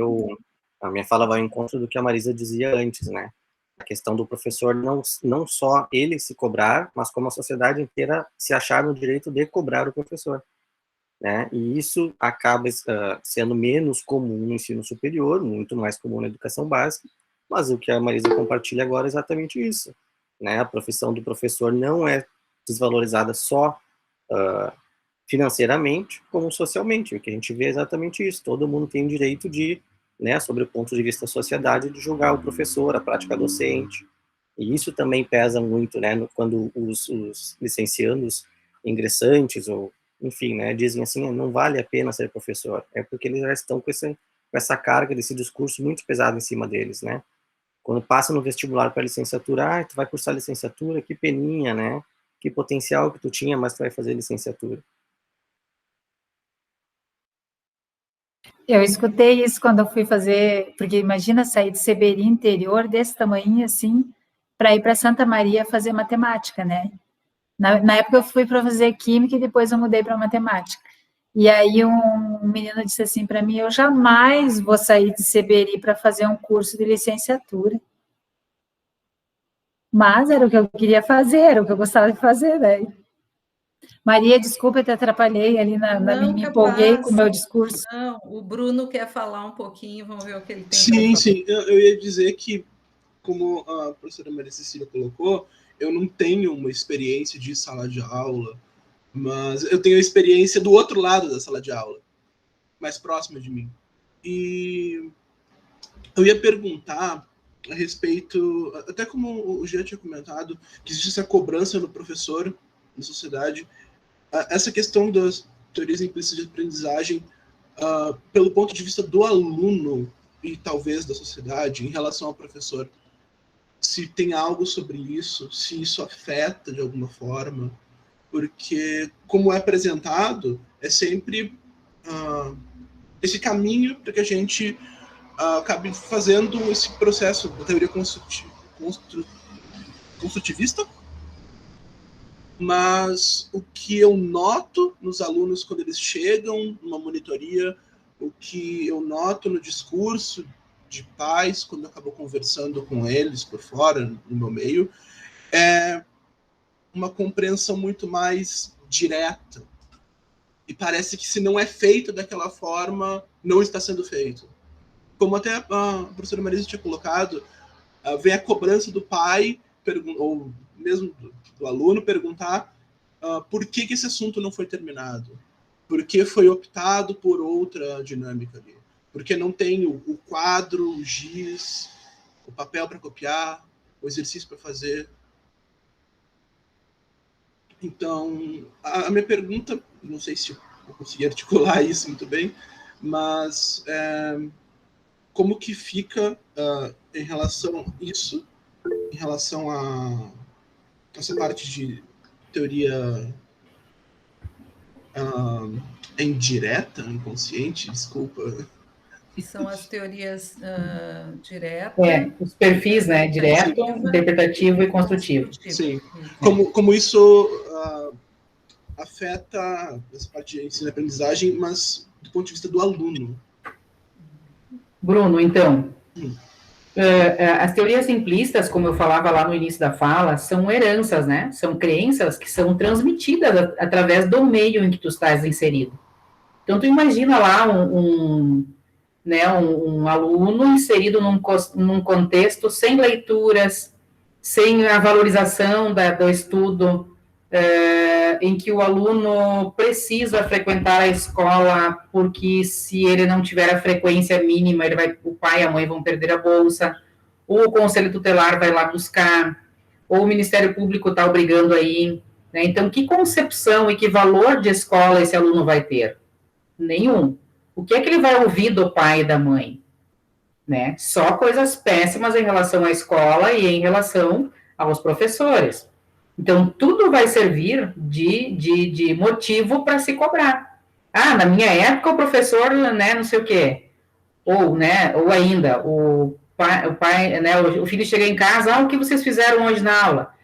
a minha fala vai ao encontro do que a Marisa dizia antes, né? A questão do professor não só ele se cobrar, mas como a sociedade inteira se achar no direito de cobrar o professor, né? E isso acaba sendo menos comum no ensino superior, muito mais comum na educação básica, mas o que a Marisa compartilha agora é exatamente isso, né? A profissão do professor não é desvalorizada só financeiramente, como socialmente. O que a gente vê é exatamente isso. Todo mundo tem o direito de, né, sobre o ponto de vista da sociedade, de julgar o professor, a prática docente. E isso também pesa muito, né, quando os licenciandos ingressantes, ou, enfim, né, dizem assim, não vale a pena ser professor. É porque eles já estão com essa carga desse discurso muito pesado em cima deles, né. Quando passa no vestibular para licenciatura, tu vai cursar licenciatura, que peninha, né, que potencial que tu tinha, mas tu vai fazer licenciatura. Eu escutei isso quando eu fui fazer, porque imagina sair de Seberi, interior, desse tamanho assim, para ir para Santa Maria fazer matemática, né? Na época eu fui para fazer química e depois eu mudei para matemática. E aí um menino disse assim para mim, eu jamais vou sair de Seberi para fazer um curso de licenciatura. Mas era o que eu queria fazer, era o que eu gostava de fazer, né? Maria, desculpa, eu te atrapalhei ali, me empolguei com o meu discurso. Não, o Bruno quer falar um pouquinho, vamos ver o que ele tem. Sim, eu ia dizer que, como a professora Maria Cecília colocou, eu não tenho uma experiência de sala de aula, mas eu tenho a experiência do outro lado da sala de aula, mais próxima de mim. E eu ia perguntar a respeito, até como o Jean tinha comentado, que existe essa cobrança no professor, na sociedade, essa questão das teorias implícitas de aprendizagem, pelo ponto de vista do aluno e talvez da sociedade, em relação ao professor, se tem algo sobre isso, se isso afeta de alguma forma, porque, como é apresentado, é sempre esse caminho para que a gente acabe fazendo esse processo da teoria construtivista. Mas o que eu noto nos alunos quando eles chegam numa monitoria, o que eu noto no discurso de pais, quando eu acabo conversando com eles por fora, no meu meio, é uma compreensão muito mais direta. E parece que se não é feito daquela forma, não está sendo feito. Como até a professora Marisa tinha colocado, vem a cobrança do pai, ou mesmo do aluno, perguntar por que esse assunto não foi terminado, por que foi optado por outra dinâmica ali, porque não tem o quadro, o giz, o papel para copiar, o exercício para fazer. Então, a minha pergunta, não sei se eu consegui articular isso muito bem, mas como que fica em relação a isso, em relação a essa parte de teoria indireta, inconsciente, desculpa. Que são as teorias diretas. Os perfis, né? Direto, interpretativo e construtivo. Sim. Como isso afeta essa parte de ensino e aprendizagem, mas do ponto de vista do aluno. Bruno, então, as teorias simplistas, como eu falava lá no início da fala, são heranças, né? São crenças que são transmitidas através do meio em que tu estás inserido. Então, tu imagina lá um aluno inserido num contexto sem leituras, sem a valorização do estudo, em que o aluno precisa frequentar a escola, porque se ele não tiver a frequência mínima, o pai e a mãe vão perder a bolsa, ou o conselho tutelar vai lá buscar, ou o Ministério Público está obrigando aí, né? Então, que concepção e que valor de escola esse aluno vai ter? Nenhum. O que é que ele vai ouvir do pai e da mãe? Né? Só coisas péssimas em relação à escola e em relação aos professores. Então, tudo vai servir de motivo para se cobrar. Na minha época, o professor, né, não sei o quê. Ou ainda, o pai, né, o filho chega em casa, o que vocês fizeram hoje na aula?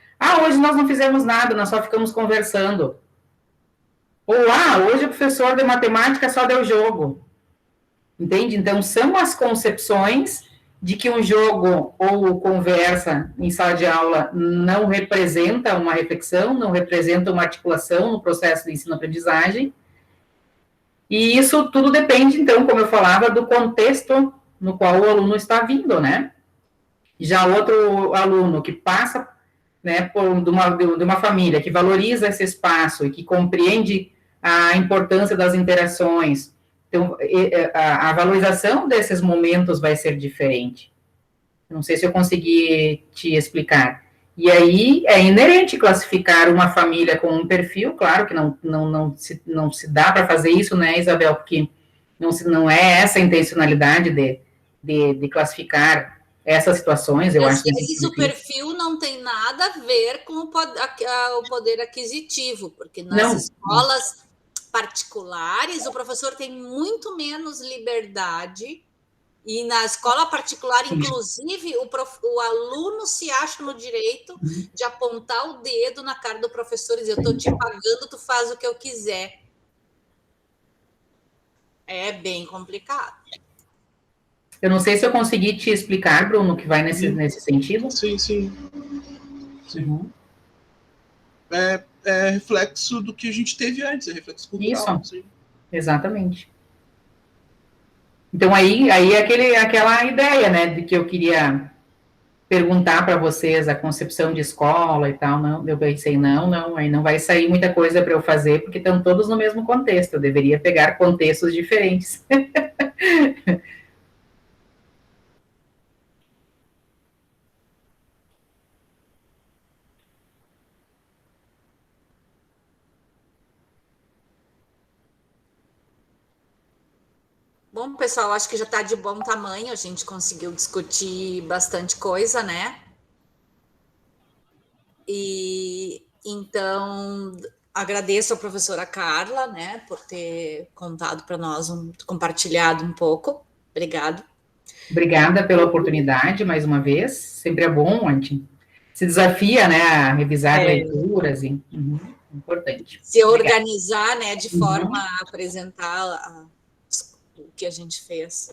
Hoje nós não fizemos nada, nós só ficamos conversando. Ou, hoje o professor de matemática só deu jogo. Entende? Então, são as concepções de que um jogo ou conversa em sala de aula não representa uma reflexão, não representa uma articulação no processo de ensino-aprendizagem. E isso tudo depende, então, como eu falava, do contexto no qual o aluno está vindo, né? Já outro aluno que passa, né, de uma família que valoriza esse espaço e que compreende a importância das interações, então, a valorização desses momentos vai ser diferente. Não sei se eu consegui te explicar. E aí, é inerente classificar uma família com um perfil, claro que não se dá para fazer isso, né, Isabel, porque não é essa a intencionalidade de classificar essas situações, eu acho. Às vezes o perfil não tem nada a ver com o poder aquisitivo, porque nas escolas particulares, o professor tem muito menos liberdade, e na escola particular, inclusive, o aluno se acha no direito de apontar o dedo na cara do professor e dizer: eu estou te pagando, tu faz o que eu quiser. É bem complicado. Eu não sei se eu consegui te explicar, Bruno, que vai nesse sentido. Sim. Uhum. É reflexo do que a gente teve antes, é reflexo cultural. Isso, sim. Exatamente. Então, aí é aquela ideia, né, de que eu queria perguntar para vocês a concepção de escola e tal, eu pensei, aí não vai sair muita coisa para eu fazer, porque estão todos no mesmo contexto, eu deveria pegar contextos diferentes. Bom, pessoal, acho que já está de bom tamanho, a gente conseguiu discutir bastante coisa, né? E então agradeço a professora Carla, né, por ter contado para nós, compartilhado um pouco. Obrigada. Obrigada pela oportunidade, mais uma vez. Sempre é bom, a gente se desafia, né, a revisar leituras, importante. Se organizar, né, de forma a apresentar o que a gente fez.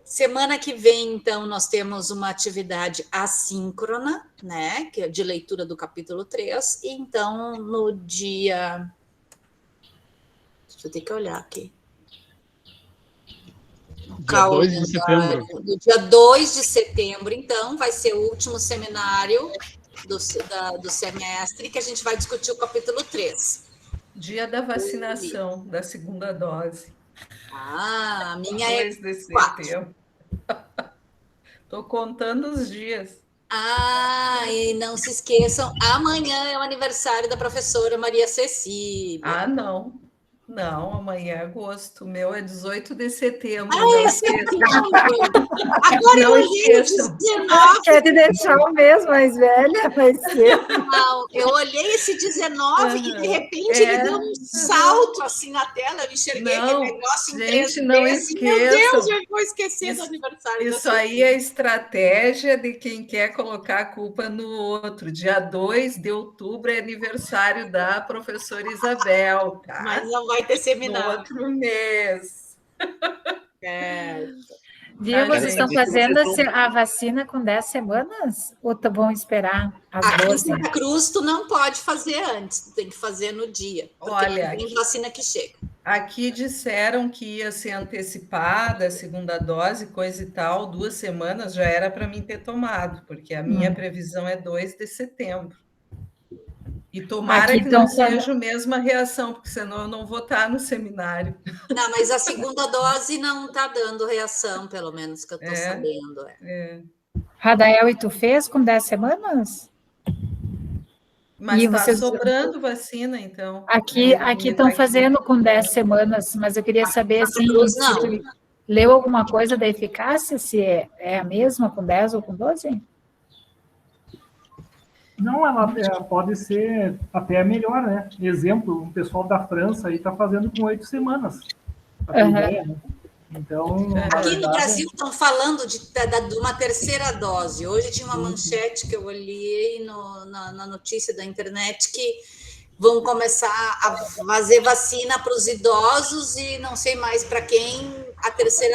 Semana que vem, então, nós temos uma atividade assíncrona, né, que é de leitura do capítulo 3, e então, no dia... Deixa eu ter que olhar aqui. Dia 2 de setembro. No dia 2 de setembro, então, vai ser o último seminário do semestre, que a gente vai discutir o capítulo 3. Dia da vacinação, da segunda dose. Ah, a minha 2 de setembro. Estou contando os dias. Ah, e não se esqueçam, amanhã é o aniversário da professora Maria Cecília. Ah, não. Não, amanhã é agosto. O meu é 18 de setembro. Ah, é setembro! Agora eu olhei o 19. Quer te deixar o mês mais velha? Vai ser. Não, eu olhei esse 19 e, de repente, ele deu um salto assim na tela. Eu enxerguei aquele negócio em 3D. Não assim, meu Deus, eu vou esquecer do aniversário. Isso aí é estratégia de quem quer colocar a culpa no outro. Dia 2 de outubro é aniversário da professora Isabel, tá? Mas não vai ter seminário. No outro mês. Viu, vocês estão fazendo a vacina com 10 semanas? Ou vão esperar as 12? Aqui em Santa Cruz, tu não pode fazer antes, tu tem que fazer no dia. Olha, tem vacina que chega. Aqui disseram que ia ser antecipada a segunda dose, coisa e tal, 2 semanas já era para mim ter tomado, porque a minha previsão é 2 de setembro. E tomara que não seja a mesma reação, porque senão eu não vou estar no seminário. Não, mas a segunda dose não está dando reação, pelo menos que eu estou sabendo. Radael, e tu fez com 10 semanas? Mas está sobrando vacina, então. Aqui estão fazendo com 10 semanas, mas eu queria saber assim, se tu leu alguma coisa da eficácia, se é a mesma com 10 ou com 12? Não, ela pode ser até melhor, né? Exemplo, o pessoal da França aí está fazendo com 8 semanas. Ideia, né? Então, aqui no Brasil estão falando de uma terceira dose. Hoje tinha uma manchete que eu olhei na notícia da internet que vão começar a fazer vacina para os idosos e não sei mais para quem a terceira